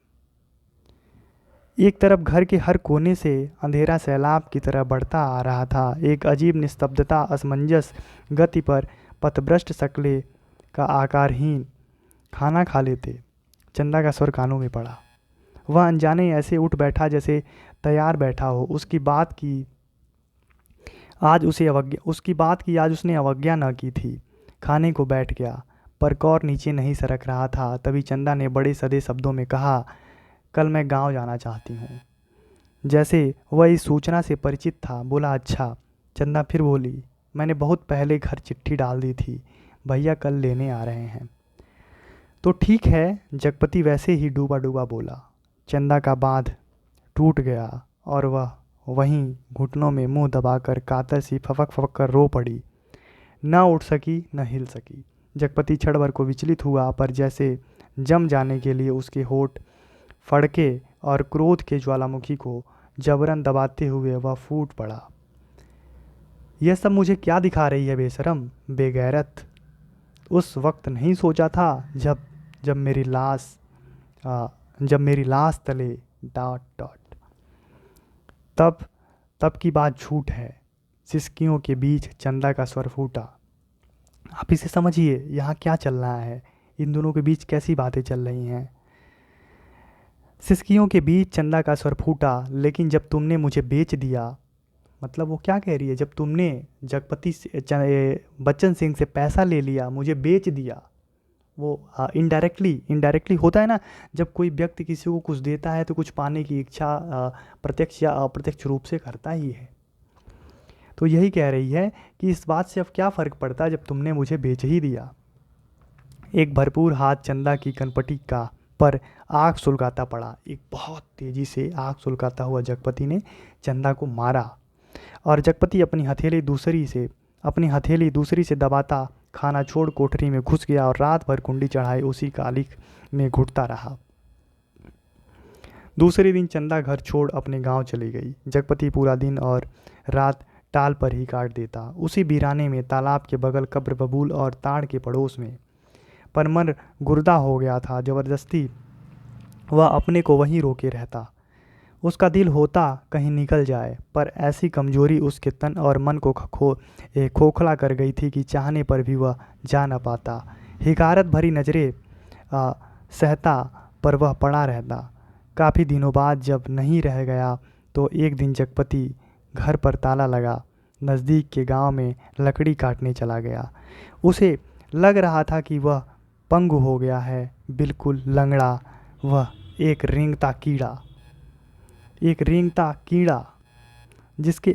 एक तरफ घर के हर कोने से अंधेरा सैलाब की तरह बढ़ता आ रहा था। एक अजीब निस्तब्धता असमंजस गति पर पथभ्रष्ट शक्लें का आकारहीन खाना खा लेते। चंदा का स्वर कानों में पड़ा। वह अनजाने ऐसे उठ बैठा जैसे तैयार बैठा हो। उसकी बात की आज उसने अवज्ञा न की थी। खाने को बैठ गया पर कौर नीचे नहीं सरक रहा था। तभी चंदा ने बड़े सधे शब्दों में कहा, कल मैं गांव जाना चाहती हूँ। जैसे वह इस सूचना से परिचित था। बोला, अच्छा। चंदा फिर बोली, मैंने बहुत पहले घर चिट्ठी डाल दी थी, भैया कल लेने आ रहे हैं। तो ठीक है, जगपति वैसे ही डूबा डूबा बोला। चंदा का बांध टूट गया और वह वहीं घुटनों में मुंह दबाकर कातर सी फपक फपक कर रो पड़ी। न उठ सकी न हिल सकी। जगपति क्षण भर को विचलित हुआ, पर जैसे जम जाने के लिए उसके होठ फड़के और क्रोध के ज्वालामुखी को जबरन दबाते हुए वह फूट पड़ा। यह सब मुझे क्या दिखा रही है बेशरम, बेगैरत। उस वक्त नहीं सोचा था जब मेरी लाश तले डॉट डॉट। तब की बात झूठ है। सिसकियों के बीच चंदा का स्वर फूटा। आप इसे समझिए, यहाँ क्या चल रहा है, इन दोनों के बीच कैसी बातें चल रही हैं। सिसकियों के बीच चंदा का स्वर फूटा, लेकिन जब तुमने मुझे बेच दिया, मतलब वो क्या कह रही है, जब तुमने जगपति से बच्चन सिंह से पैसा ले लिया, मुझे बेच दिया। वो इनडायरेक्टली होता है ना, जब कोई व्यक्ति किसी को कुछ देता है तो कुछ पाने की इच्छा प्रत्यक्ष या अप्रत्यक्ष रूप से करता ही है। तो यही कह रही है कि इस बात से अब क्या फ़र्क पड़ता है जब तुमने मुझे बेच ही दिया। एक भरपूर हाथ चंदा की कनपटी का पर आग सुलगाता पड़ा। एक बहुत तेज़ी से आग सुलगाता हुआ जगपति ने चंदा को मारा और जगपति अपनी हथेली दूसरी से दबाता खाना छोड़ कोठरी में घुस गया और रात भर कुंडी चढ़ाए उसी कालिख में घुटता रहा। दूसरे दिन चंदा घर छोड़ अपने गांव चली गई। जगपति पूरा दिन और रात टाल पर ही काट देता, उसी वीराने में, तालाब के बगल कब्र बबूल और ताड़ के पड़ोस में। पर मन गुर्दा हो गया था। जबरदस्ती वह अपने को वहीं रोके रहता। उसका दिल होता कहीं निकल जाए, पर ऐसी कमजोरी उसके तन और मन को खोखला कर गई थी कि चाहने पर भी वह जा न पाता। हिकारत भरी नज़रें सहता पर वह पड़ा रहता। काफ़ी दिनों बाद जब नहीं रह गया तो एक दिन जगपति घर पर ताला लगा नज़दीक के गांव में लकड़ी काटने चला गया। उसे लग रहा था कि वह पंगु हो गया है, बिल्कुल लंगड़ा। वह एक रेंगता कीड़ा जिसकी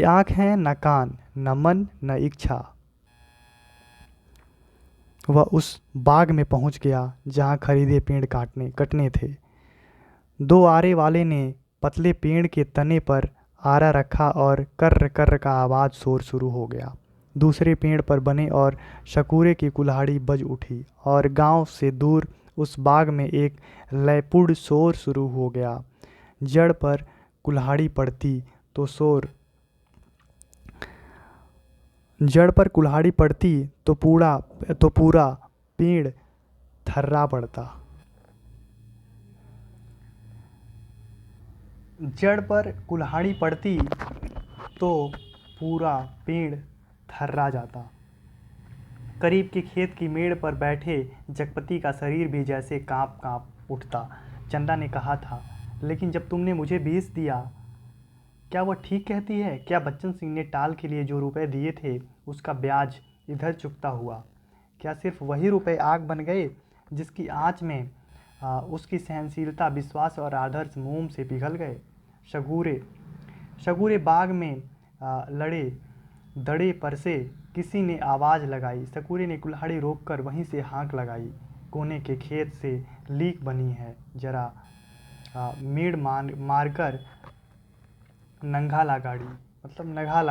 आँख हैं न कान, न मन, न इच्छा। वह उस बाग में पहुंच गया जहां खरीदे पेड़ कटने थे। दो आरे वाले ने पतले पेड़ के तने पर आरा रखा और कर्र कर्र का आवाज़ शोर शुरू हो गया। दूसरे पेड़ पर बने और शकूरे की कुल्हाड़ी बज उठी और गांव से दूर उस बाग में एक लयपूर्ण शोर शुरू हो गया। जड़ पर कुल्हाड़ी पड़ती तो पूरा पेड़ थर्रा पड़ता। जड़ पर कुल्हाड़ी पड़ती तो पूरा पेड़ थर्रा जाता। करीब के खेत की मेड़ पर बैठे जगपति का शरीर भी जैसे कांप कांप उठता। चंदा ने कहा था, लेकिन जब तुमने मुझे बेच दिया, क्या वह ठीक कहती है? क्या बच्चन सिंह ने टाल के लिए जो रुपए दिए थे उसका ब्याज इधर चुकता हुआ? क्या सिर्फ वही रुपए आग बन गए जिसकी आँच में उसकी सहनशीलता, विश्वास और आदर्श मोम से पिघल गए? शगुरे शगुरे बाग में लड़े दड़े पर से किसी ने आवाज़ लगाई। शगुरे ने कुल्हाड़ी रोककर वहीं से हाँक लगाई। कोने के खेत से लीक बनी है, जरा मेड़ मारकर नंगा ला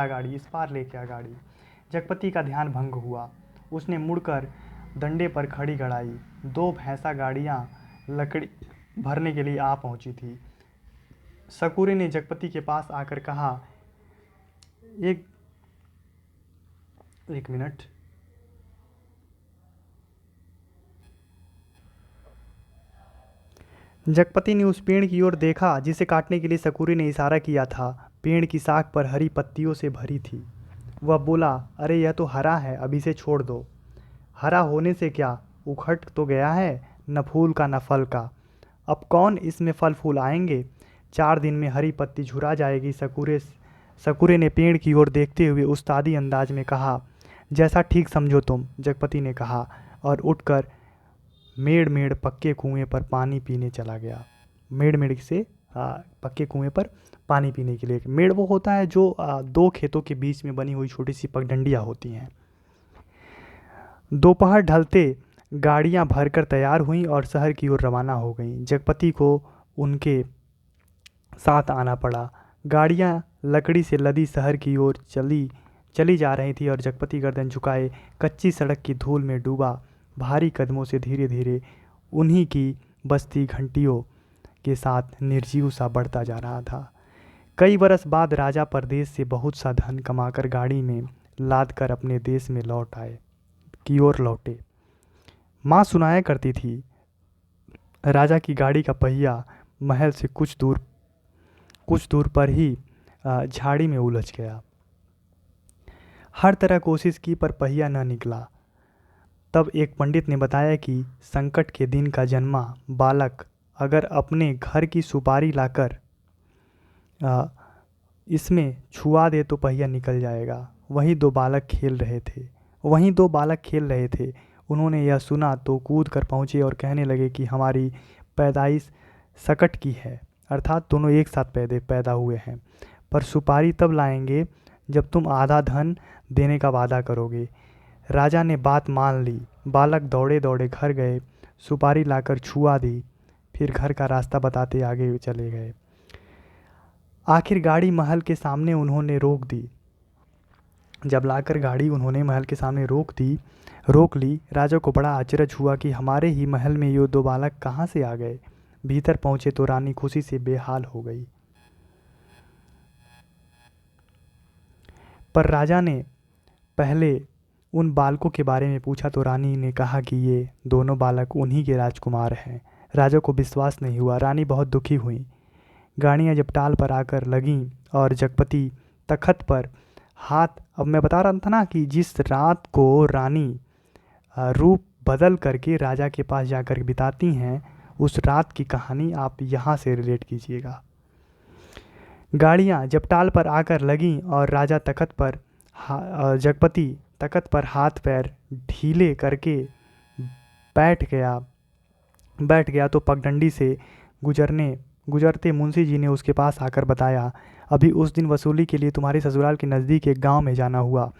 गाड़ी, इस पार लेके आ गाड़ी। जगपति का ध्यान भंग हुआ। उसने मुड़कर डंडे पर खड़ी गड़ाई। 2 भैंसा गाड़ियाँ लकड़ी भरने के लिए आ पहुंची थी। शकुरे ने जगपति के पास आकर कहा, एक मिनट। जगपति ने उस पेड़ की ओर देखा जिसे काटने के लिए शकुरे ने इशारा किया था। पेड़ की शाख पर हरी पत्तियों से भरी थी। वह बोला, अरे यह तो हरा है, अभी से छोड़ दो। हरा होने से क्या, उखड़ तो गया है, न फूल का न फल का। अब कौन इसमें फल फूल आएंगे? 4 दिन में हरी पत्ती झुरा जाएगी। शकुरे ने पेड़ की ओर देखते हुए उस्तादी अंदाज में कहा, जैसा ठीक समझो तुम। जगपति ने कहा और उठकर मेड़ पक्के कुएं पर पानी पीने चला गया। मेड़ से पक्के कुएं पर पानी पीने के लिए। मेड़ वो होता है जो 2 खेतों के बीच में बनी हुई छोटी सी पगडंडियाँ होती हैं। दोपहर ढलते गाड़ियां भरकर तैयार हुईं और शहर की ओर रवाना हो गईं। जगपति को उनके साथ आना पड़ा। गाड़ियां लकड़ी से लदी शहर की ओर चली जा रही थी और जगपति गर्दन झुकाए कच्ची सड़क की धूल में डूबा भारी कदमों से धीरे धीरे उन्हीं की बस्ती घंटियों के साथ निर्जीव सा बढ़ता जा रहा था। कई बरस बाद राजा परदेश से बहुत सा धन कमाकर गाड़ी में लाद कर अपने देश में लौटे। माँ सुनाया करती थी, राजा की गाड़ी का पहिया महल से कुछ दूर पर ही झाड़ी में उलझ गया। हर तरह कोशिश की पर पहिया न निकला। तब एक पंडित ने बताया कि संकट के दिन का जन्मा बालक अगर अपने घर की सुपारी लाकर इसमें छुआ दे तो पहिया निकल जाएगा। वहीं दो बालक खेल रहे थे। उन्होंने यह सुना तो कूद कर पहुँचे और कहने लगे कि हमारी पैदाइश सकट की है, अर्थात दोनों एक साथ पैदा हुए हैं, पर सुपारी तब लाएंगे जब तुम आधा धन देने का वादा करोगे। राजा ने बात मान ली। बालक दौड़े दौड़े घर गए, सुपारी लाकर छुआ दी, फिर घर का रास्ता बताते आगे चले गए। आखिर गाड़ी महल के सामने उन्होंने रोक दी। जब लाकर गाड़ी उन्होंने महल के सामने रोक ली, राजा को बड़ा अचरज हुआ कि हमारे ही महल में ये 2 बालक कहाँ से आ गए। भीतर पहुंचे तो रानी खुशी से बेहाल हो गई। पर राजा ने पहले उन बालकों के बारे में पूछा तो रानी ने कहा कि ये दोनों बालक उन्हीं के राजकुमार हैं। राजा को विश्वास नहीं हुआ। रानी बहुत दुखी हुई। गाड़ियाँ जब टाल पर आकर लगीं और जगपति तख्त पर हाथ, अब मैं बता रहा था ना कि जिस रात को रानी रूप बदल करके राजा के पास जाकर बिताती हैं, उस रात की कहानी आप यहाँ से रिलेट कीजिएगा। गाड़ियाँ जब टाल पर आकर लगीं और राजा जगपति तख्त पर हाथ पैर ढीले करके बैठ गया तो पगडंडी से गुजरते मुंशी जी ने उसके पास आकर बताया, अभी उस दिन वसूली के लिए तुम्हारे ससुराल के नज़दीक एक गांव में जाना हुआ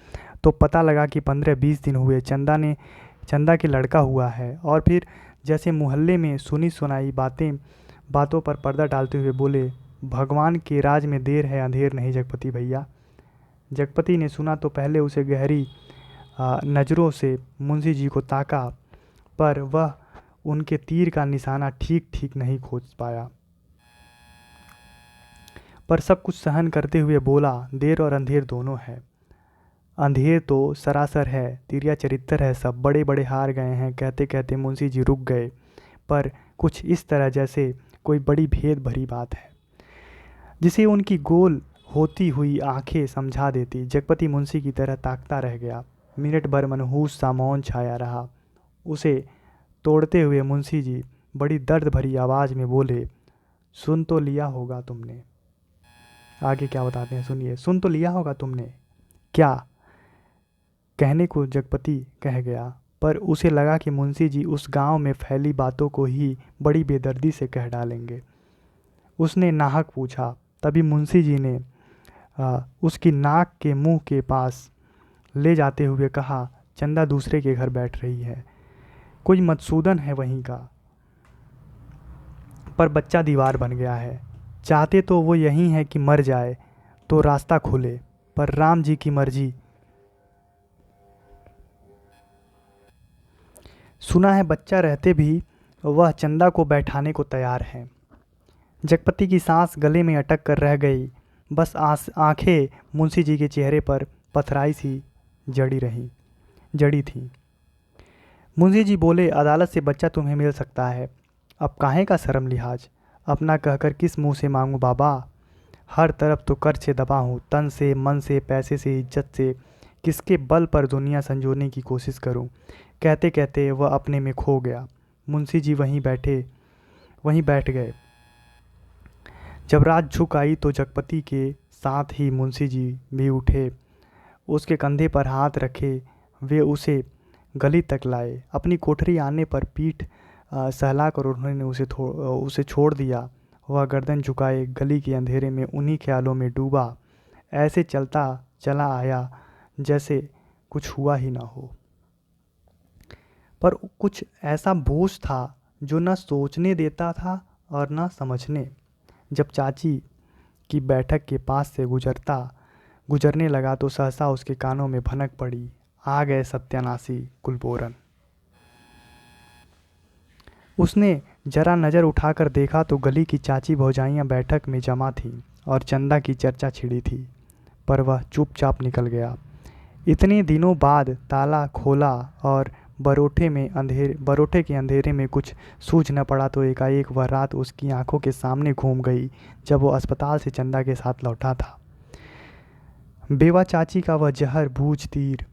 तो पता लगा कि 15-20 दिन हुए चंदा के लड़का हुआ है। और फिर जैसे मोहल्ले में सुनी सुनाई बातों पर पर्दा डालते हुए बोले, भगवान के राज में देर है अंधेर नहीं जगपति भैया। जगपति ने सुना तो पहले उसे गहरी नज़रों से मुंशी जी को ताका, पर वह उनके तीर का निशाना ठीक नहीं खोज पाया। पर सब कुछ सहन करते हुए बोला, देर और अंधेर दोनों है। अंधेर तो सरासर है, तिरिया चरित्र है, सब बड़े बड़े हार गए हैं। कहते कहते मुंशी जी रुक गए, पर कुछ इस तरह जैसे कोई बड़ी भेद भरी बात है जिसे उनकी गोल होती हुई आंखें समझा देती। जगपति मुंशी की तरह ताकता रह गया। मिनट भर मनहूस सा मौन छाया रहा। उसे तोड़ते हुए मुंशी जी बड़ी दर्द भरी आवाज़ में बोले, सुन तो लिया होगा तुमने। आगे क्या बताते हैं सुनिए। सुन तो लिया होगा तुमने। क्या? कहने को जगपति कह गया, पर उसे लगा कि मुंशी जी उस गांव में फैली बातों को ही बड़ी बेदर्दी से कह डालेंगे। उसने नाहक पूछा। तभी मुंशी जी ने उसकी नाक के मुंह के पास ले जाते हुए कहा, चंदा दूसरे के घर बैठ रही है, कोई मधुसूदन है वहीं का, पर बच्चा दीवार बन गया है। चाहते तो वो यही है कि मर जाए तो रास्ता खुले, पर राम जी की मर्जी। सुना है बच्चा रहते भी वह चंदा को बैठाने को तैयार है। जगपति की सांस गले में अटक कर रह गई। बस आंखें मुंशी जी के चेहरे पर पथराई सी जड़ी थी। मुंशी जी बोले, अदालत से बच्चा तुम्हें मिल सकता है। अब काहे का शर्म लिहाज, अपना कहकर किस मुंह से मांगूं बाबा। हर तरफ तो कर्ज से दबा हूँ, तन से, मन से, पैसे से, इज्जत से। किसके बल पर दुनिया संजोने की कोशिश करूं। कहते कहते वह अपने में खो गया। मुंशी जी वहीं बैठ गए। जब रात झुक आई तो जगपति के साथ ही मुंशी जी भी उठे। उसके कंधे पर हाथ रखे वे उसे गली तक लाए। अपनी कोठरी आने पर पीठ सहलाकर उन्होंने उसे छोड़ दिया। वह गर्दन झुकाए गली के अंधेरे में उन्हीं ख्यालों में डूबा। ऐसे चलता चला आया जैसे कुछ हुआ ही ना हो। पर कुछ ऐसा बोझ था जो न सोचने देता था और न समझने। जब चाची की बैठक के पास से गुजरने लगा तो सहसा उसके कानों में भनक पड़ी, आ गए सत्यानाशी कुलबोरन। उसने जरा नज़र उठाकर देखा तो गली की चाची भौजाइयाँ बैठक में जमा थीं और चंदा की चर्चा छिड़ी थी, पर वह चुपचाप निकल गया। इतने दिनों बाद ताला खोला और बरोठे के अंधेरे में कुछ सूझ न पड़ा तो एकाएक वह रात उसकी आंखों के सामने घूम गई जब वो अस्पताल से चंदा के साथ लौटा था। बेवा चाची का वह जहर बूझ तीर।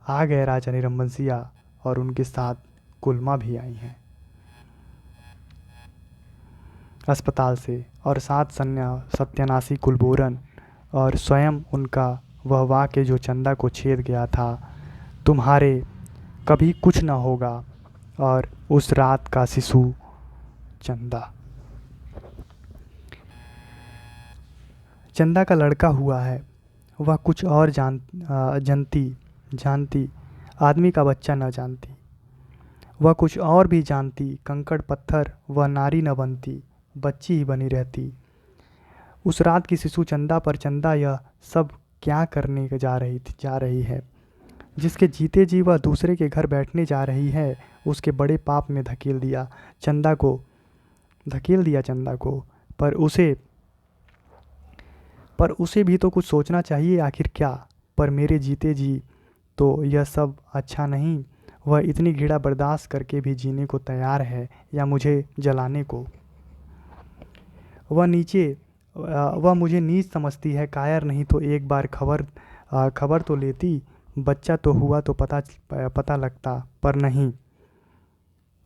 आ गए राजा निरंबनसिया और उनके साथ कुलमा भी आई हैं अस्पताल से, और साथ सत्यानाशी कुलबोरन और स्वयं उनका वह वाक्य जो चंदा को छेद गया था, तुम्हारे कभी कुछ न होगा, और उस रात का शिशु चंदा। चंदा का लड़का हुआ है, वह कुछ और जानती आदमी का बच्चा न जानती। वह कुछ और भी जानती, कंकड़ पत्थर वह नारी न बनती, बच्ची ही बनी रहती। उस रात की शिशु चंदा पर चंदा यह सब क्या करने जा रही है। जिसके जीते जी वह दूसरे के घर बैठने जा रही है, उसके बड़े पाप में धकेल दिया चंदा को। पर उसे भी तो कुछ सोचना चाहिए आखिर क्या। पर मेरे जीते जी तो यह सब अच्छा नहीं। वह इतनी घृणा बर्दाश्त करके भी जीने को तैयार है या मुझे जलाने को। वह मुझे नीच समझती है, कायर नहीं तो एक बार खबर तो लेती। बच्चा तो हुआ तो पता लगता, पर नहीं।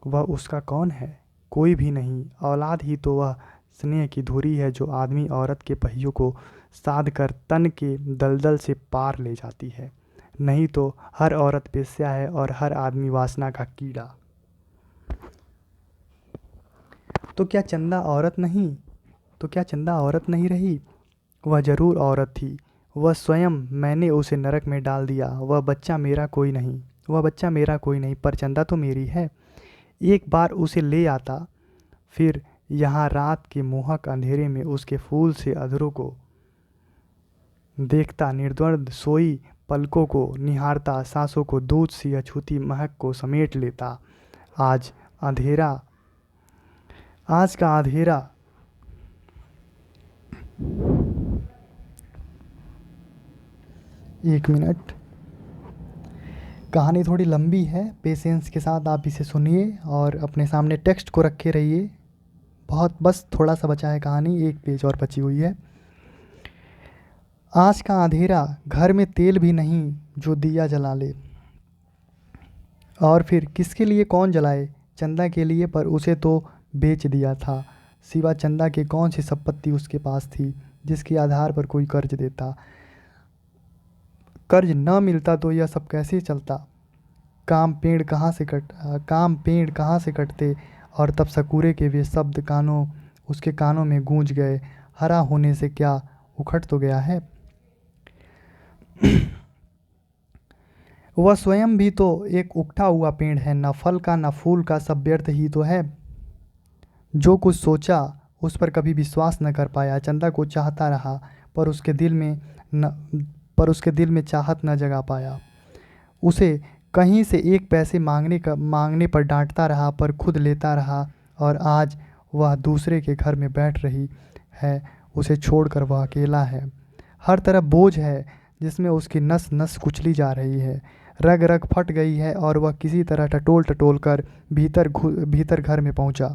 वह उसका कौन है? कोई भी नहीं। औलाद ही तो वह स्नेह की धुरी है जो आदमी औरत के पहियों को साध कर तन के दलदल से पार ले जाती है। नहीं तो हर औरत बेश्या है और हर आदमी वासना का कीड़ा। तो क्या चंदा औरत नहीं रही? वह जरूर औरत थी। वह स्वयं, मैंने उसे नरक में डाल दिया। वह बच्चा मेरा कोई नहीं, पर चंदा तो मेरी है। एक बार उसे ले आता, फिर यहाँ रात के मोहक अंधेरे में उसके फूल से अधरों को देखता, निर्द्वंद सोई पलकों को निहारता, सांसों को दूध सी अछूती महक को समेट लेता। आज का अंधेरा एक मिनट, कहानी थोड़ी लंबी है, पेशेंस के साथ आप इसे सुनिए और अपने सामने टेक्स्ट को रखे रहिए। बस थोड़ा सा बचा है कहानी, एक पेज और बची हुई है। आज का अंधेरा, घर में तेल भी नहीं, जो दिया जला ले। और फिर किसके लिए कौन जलाए? चंदा के लिए, पर उसे तो बेच दिया था। सिवा चंदा के कौन सी संपत्ति उसके पास थी जिसके आधार पर कोई कर्ज देता? कर्ज न मिलता तो यह सब कैसे चलता? काम पेड़ कहाँ से कटते? और तब सकूरे के वे शब्द उसके कानों में गूंज गए। हरा होने से क्या उखड़ तो गया है? वह स्वयं भी तो एक उगता हुआ पेड़ है, न फल का न फूल का, सब व्यर्थ ही तो है। जो कुछ सोचा उस पर कभी विश्वास न कर पाया। चंदा को चाहता रहा, पर न पर उसके दिल में चाहत न जगा पाया। उसे कहीं से एक पैसे मांगने पर डांटता रहा, पर खुद लेता रहा। और आज वह दूसरे के घर में बैठ रही है, उसे छोड़कर वह अकेला है। हर तरफ बोझ है जिसमें उसकी नस नस कुचली जा रही है। रग रग फट गई है और वह किसी तरह टटोल टटोल कर भीतर घर में पहुंचा।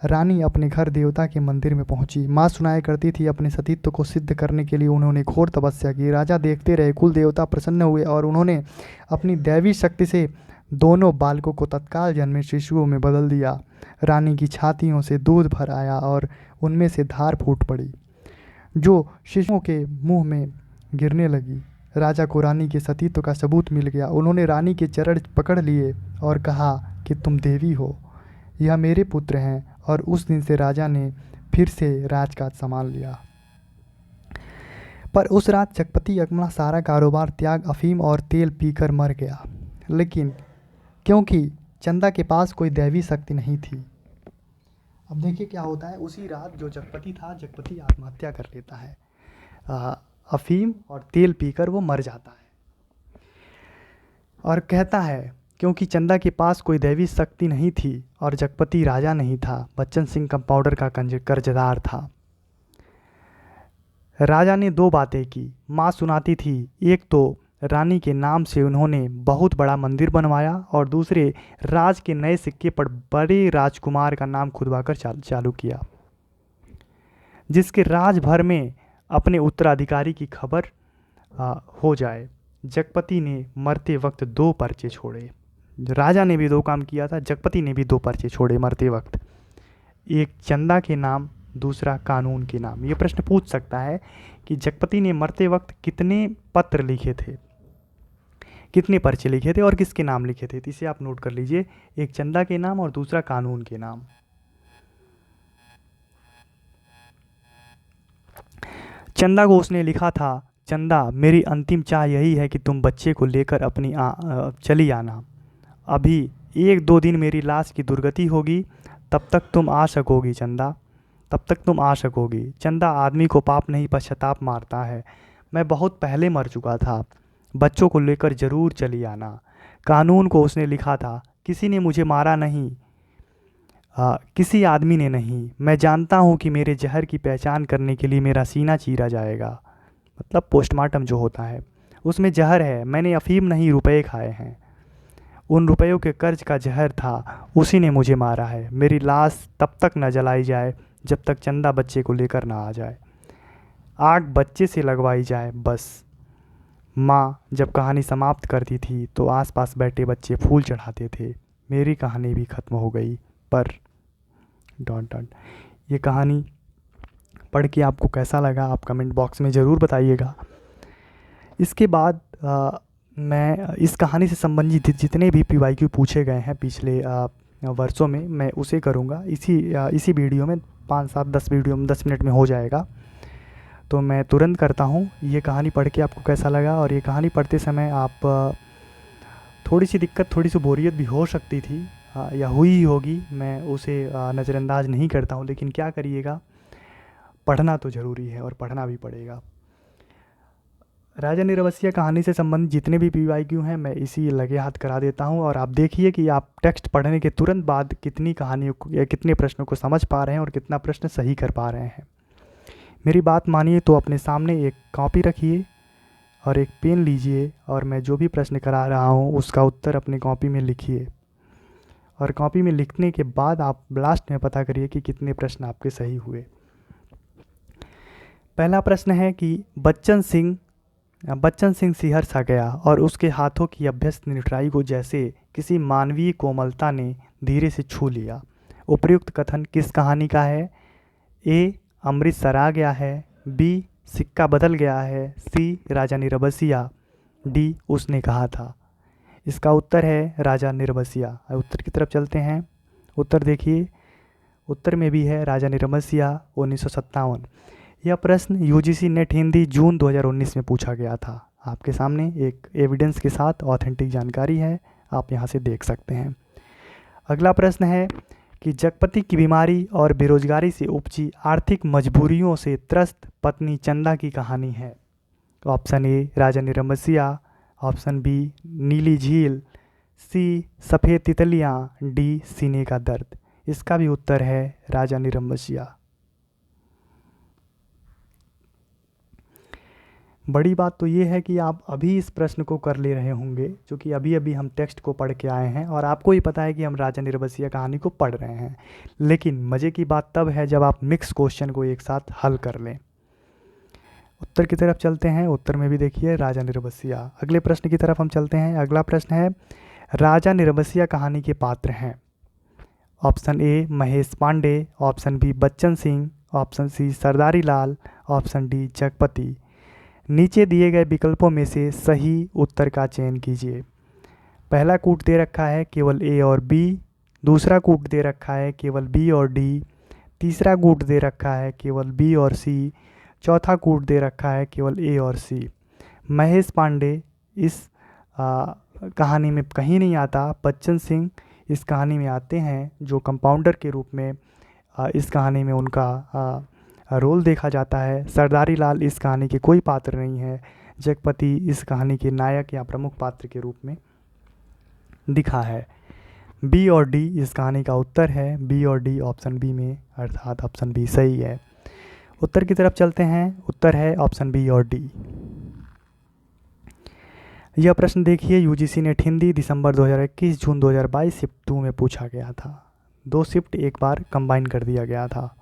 रानी अपने घर देवता के मंदिर में पहुंची। माँ सुनाया करती थी, अपने सतीत्व को सिद्ध करने के लिए उन्होंने घोर तपस्या की। राजा देखते रहे, कुल देवता प्रसन्न हुए और उन्होंने अपनी दैवी शक्ति से दोनों बालकों को तत्काल जन्मे शिशुओं में बदल दिया। रानी की छातियों से दूध भर आया और उनमें से धार फूट पड़ी, जो शिशुओं के मुंह में गिरने लगी। राजा को रानी के सतीत्व का सबूत मिल गया। उन्होंने रानी के चरण पकड़ लिए और कहा कि तुम देवी हो, यह मेरे पुत्र हैं। और उस दिन से राजा ने फिर से राजकाज संभाल लिया। पर उस रात जगपति अपना सारा कारोबार त्याग अफीम और तेल पीकर मर गया, लेकिन क्योंकि चंदा के पास कोई दैवी शक्ति नहीं थी। अब देखिए क्या होता है, उसी रात जो जगपति था, जगपति आत्महत्या कर लेता है। अफीम और तेल पीकर वो मर जाता है और कहता है क्योंकि चंदा के पास कोई दैवी शक्ति नहीं थी और जगपति राजा नहीं था, बच्चन सिंह कंपाउंडर का कर्जदार था। राजा ने दो बातें की, माँ सुनाती थी। एक तो रानी के नाम से उन्होंने बहुत बड़ा मंदिर बनवाया और दूसरे राज के नए सिक्के पर बड़े राजकुमार का नाम खुदवाकर चालू किया, जिसके राज भर में अपने उत्तराधिकारी की खबर हो जाए। जगपति ने मरते वक्त दो पर्चे छोड़े। राजा ने भी दो काम किया था, जगपति ने भी दो पर्चे छोड़े मरते वक्त, एक चंदा के नाम, दूसरा कानून के नाम। ये प्रश्न पूछ सकता है कि जगपति ने मरते वक्त कितने पत्र लिखे थे, कितने पर्चे लिखे थे और किसके नाम लिखे थे। तो इसे आप नोट कर लीजिए, एक चंदा के नाम और दूसरा कानून के नाम। चंदा को उसने लिखा था, चंदा मेरी अंतिम चाह यही है कि तुम बच्चे को लेकर अपनी चली आना। अभी एक दो दिन मेरी लाश की दुर्गति होगी, तब तक तुम आ सकोगी चंदा, तब तक तुम आ सकोगी। चंदा आदमी को पाप नहीं पश्चाताप मारता है। मैं बहुत पहले मर चुका था, बच्चों को लेकर ज़रूर चली आना। कानून को उसने लिखा था, किसी ने मुझे मारा नहीं, किसी आदमी ने नहीं। मैं जानता हूँ कि मेरे जहर की पहचान करने के लिए मेरा सीना चीरा जाएगा, मतलब पोस्टमार्टम जो होता है उसमें जहर है। मैंने अफीम नहीं, रुपए खाए हैं। उन रुपयों के कर्ज का जहर था, उसी ने मुझे मारा है। मेरी लाश तब तक न जलाई जाए जब तक चंदा बच्चे को लेकर ना आ जाए। आग बच्चे से लगवाई जाए बस। माँ जब कहानी समाप्त करती थी तो आसपास बैठे बच्चे फूल चढ़ाते थे। मेरी कहानी भी ख़त्म हो गई, पर डॉट डॉट। ये कहानी पढ़ के आपको कैसा लगा आप कमेंट बॉक्स में ज़रूर बताइएगा। इसके बाद मैं इस कहानी से संबंधित जितने भी PYQ पूछे गए हैं पिछले वर्षों में, मैं उसे करूँगा इसी वीडियो में। 5-7-10 वीडियो में 10 मिनट में हो जाएगा, तो मैं तुरंत करता हूँ। ये कहानी पढ़ के आपको कैसा लगा? और ये कहानी पढ़ते समय आप थोड़ी सी दिक्कत, थोड़ी सी बोरियत भी हो सकती थी या हुई ही होगी, मैं उसे नज़रअंदाज नहीं करता हूँ, लेकिन क्या करिएगा, पढ़ना तो ज़रूरी है और पढ़ना भी पड़ेगा। राजा नीरवसिया कहानी से संबंधित जितने भी PYQ हैं मैं इसी लगे हाथ करा देता हूं, और आप देखिए कि आप टेक्स्ट पढ़ने के तुरंत बाद कितनी कहानियों को या कितने प्रश्नों को समझ पा रहे हैं और कितना प्रश्न सही कर पा रहे हैं। मेरी बात मानिए तो अपने सामने एक कॉपी रखिए और एक पेन लीजिए, और मैं जो भी प्रश्न करा रहा हूँ उसका उत्तर अपनी कॉपी में लिखिए, और कॉपी में लिखने के बाद आप लास्ट में पता करिए कि कितने प्रश्न आपके सही हुए। पहला प्रश्न है कि बच्चन सिंह बच्चन सिंह सिहर सा गया और उसके हाथों की अभ्यस्त निठुराई को जैसे किसी मानवीय कोमलता ने धीरे से छू लिया। उपर्युक्त कथन किस कहानी का है? ए, अमृतसर आ गया है। बी, सिक्का बदल गया है। सी, राजा निरबसिया। डी, उसने कहा था। इसका उत्तर है राजा निरबसिया। उत्तर की तरफ चलते हैं। उत्तर देखिए, उत्तर में भी है राजा निरबसिया 1957। यह प्रश्न यूजीसी नेट हिंदी जून 2019 में पूछा गया था। आपके सामने एक एविडेंस के साथ ऑथेंटिक जानकारी है, आप यहाँ से देख सकते हैं। अगला प्रश्न है कि जगपति की बीमारी और बेरोजगारी से उपजी आर्थिक मजबूरियों से त्रस्त पत्नी चंदा की कहानी है। Option A, Raja Nirbasiya. Option B, Neeli Jheel. सी, सफ़ेद तितलियाँ। डी, सीने का दर्द। इसका भी उत्तर है राजा निरबसिया। बड़ी बात तो ये है कि आप अभी इस प्रश्न को कर ले रहे होंगे, क्योंकि अभी अभी हम टेक्स्ट को पढ़ के आए हैं और आपको ही पता है कि हम राजा निरबसिया कहानी को पढ़ रहे हैं। लेकिन मज़े की बात तब है जब आप मिक्स क्वेश्चन को एक साथ हल कर लें। उत्तर की तरफ चलते हैं। उत्तर में भी देखिए राजा निरबसिया। अगले प्रश्न की तरफ हम चलते हैं। अगला प्रश्न है, राजा निरबसिया कहानी के पात्र हैं। Option A, Mahesh Pandey. Option B, Bachchan Singh. Option C, Sardari Lal. Option D, Jagpati. नीचे दिए गए विकल्पों में से सही उत्तर का चयन कीजिए। पहला कूट दे रखा है केवल ए और बी। दूसरा कूट दे रखा है केवल बी और डी। तीसरा कूट दे रखा है केवल बी और सी। चौथा कूट दे रखा है केवल ए और सी। महेश पांडे इस कहानी में कहीं नहीं आता। बच्चन सिंह इस कहानी में आते हैं, जो कंपाउंडर के रूप में इस कहानी में उनका रोल देखा जाता है। सरदारी लाल इस कहानी के कोई पात्र नहीं है। जगपति इस कहानी के नायक या प्रमुख पात्र के रूप में दिखा है। बी और डी इस कहानी का उत्तर है। बी और डी ऑप्शन बी में, अर्थात ऑप्शन बी सही है। उत्तर की तरफ चलते हैं। उत्तर है ऑप्शन बी और डी। यह प्रश्न देखिए, यूजीसी नेट हिंदी दिसंबर 2021 जून 2022 शिफ्ट 2 में पूछा गया था। 2 शिफ्ट एक बार कंबाइन कर दिया गया था।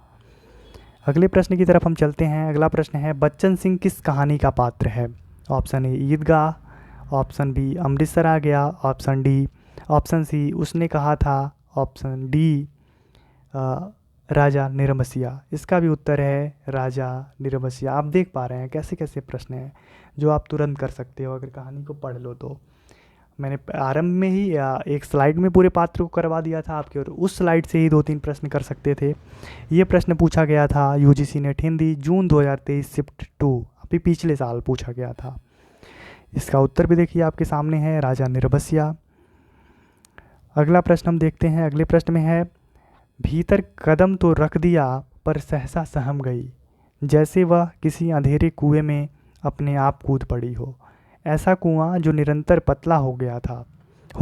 अगले प्रश्न की तरफ हम चलते हैं। अगला प्रश्न है, बच्चन सिंह किस कहानी का पात्र है? Option A, Idgah. Option B, Amritsar Aa Gaya. Option D, option C, Usne Kaha Tha. Option D, Raja Nirbasiya. इसका भी उत्तर है राजा निरबसिया। आप देख पा रहे हैं कैसे कैसे प्रश्न हैं जो आप तुरंत कर सकते हो अगर कहानी को पढ़ लो तो। मैंने आरंभ में ही एक स्लाइड में पूरे पात्र को करवा दिया था आपके, और उस स्लाइड से ही 2-3 प्रश्न कर सकते थे। ये प्रश्न पूछा गया था यूजीसी नेट हिंदी जून 2023 शिफ्ट 2, अभी पिछले साल पूछा गया था। इसका उत्तर भी देखिए आपके सामने है, राजा निरबसिया। अगला प्रश्न हम देखते हैं। अगले प्रश्न में है, भीतर कदम तो रख दिया पर सहसा सहम गई, जैसे वह किसी अंधेरे कुएं में अपने आप कूद पड़ी हो। ऐसा कुआं जो निरंतर पतला हो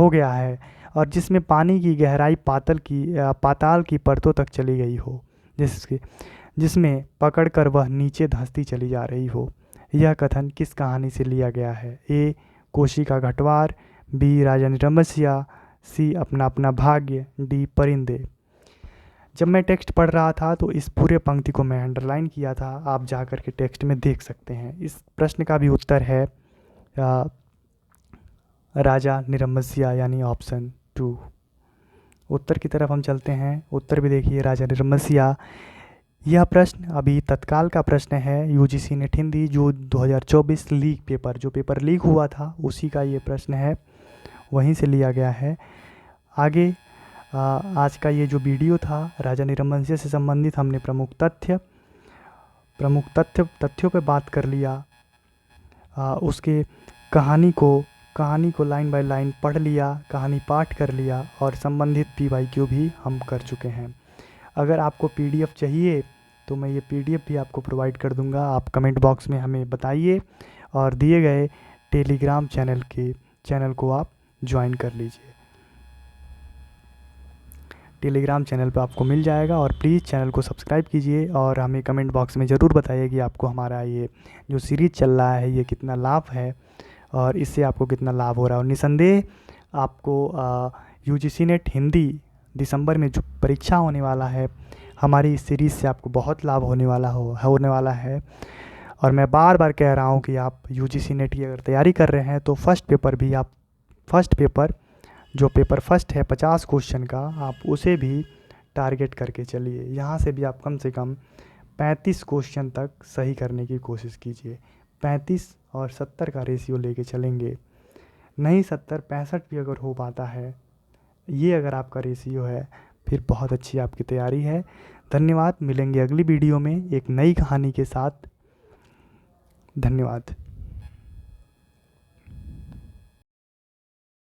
गया है और जिसमें पानी की गहराई पाताल की परतों तक चली गई हो, जिसमें पकड़कर वह नीचे धंसती चली जा रही हो। यह कथन किस कहानी से लिया गया है? ए, कोशी का घटवार। बी, राजा निरबसिया। सी, अपना अपना भाग्य। डी, परिंदे। जब मैं टेक्स्ट पढ़ रहा था तो इस पूरे पंक्ति को मैं अंडरलाइन किया था, आप जा कर के टेक्स्ट में देख सकते हैं। इस प्रश्न का भी उत्तर है राजा निरबसिया, यानी ऑप्शन 2। उत्तर की तरफ हम चलते हैं। उत्तर भी देखिए राजा निरबसिया। यह प्रश्न अभी तत्काल का प्रश्न है, यूजीसी नेट हिंदी जो 2024 लीक पेपर, जो पेपर लीक हुआ था उसी का ये प्रश्न है, वहीं से लिया गया है। आगे आज का ये जो वीडियो था राजा निरबसिया से संबंधित, हमने प्रमुख तथ्यों पे बात कर लिया। उसके कहानी को लाइन बाय लाइन पढ़ लिया, कहानी पाठ कर लिया और संबंधित PYQ भी हम कर चुके हैं। अगर आपको PDF चाहिए तो मैं ये PDF भी आपको प्रोवाइड कर दूंगा। आप कमेंट बॉक्स में हमें बताइए और दिए गए टेलीग्राम चैनल को आप ज्वाइन कर लीजिए। टेलीग्राम चैनल पे आपको मिल जाएगा और प्लीज़ चैनल को सब्सक्राइब कीजिए और हमें कमेंट बॉक्स में ज़रूर बताइए कि आपको हमारा ये जो सीरीज़ चल रहा है ये कितना लाभ है और इससे आपको कितना लाभ हो रहा है। और निसंदेह आपको यूजीसी नेट हिंदी दिसंबर में जो परीक्षा होने वाला है, हमारी इस सीरीज़ से आपको बहुत लाभ होने वाला है। और मैं बार बार कह रहा हूँ कि आप यूजीसी नेट की अगर तैयारी कर रहे हैं तो फर्स्ट पेपर जो पेपर फर्स्ट है 50 क्वेश्चन का, आप उसे भी टारगेट करके चलिए। यहाँ से भी आप कम से कम 35 क्वेश्चन तक सही करने की कोशिश कीजिए। 35 और 70 का रेशियो लेके चलेंगे, नहीं 70 65 भी अगर हो पाता है, ये अगर आपका रेशियो है, फिर बहुत अच्छी आपकी तैयारी है। धन्यवाद। मिलेंगे अगली वीडियो में एक नई कहानी के साथ। धन्यवाद।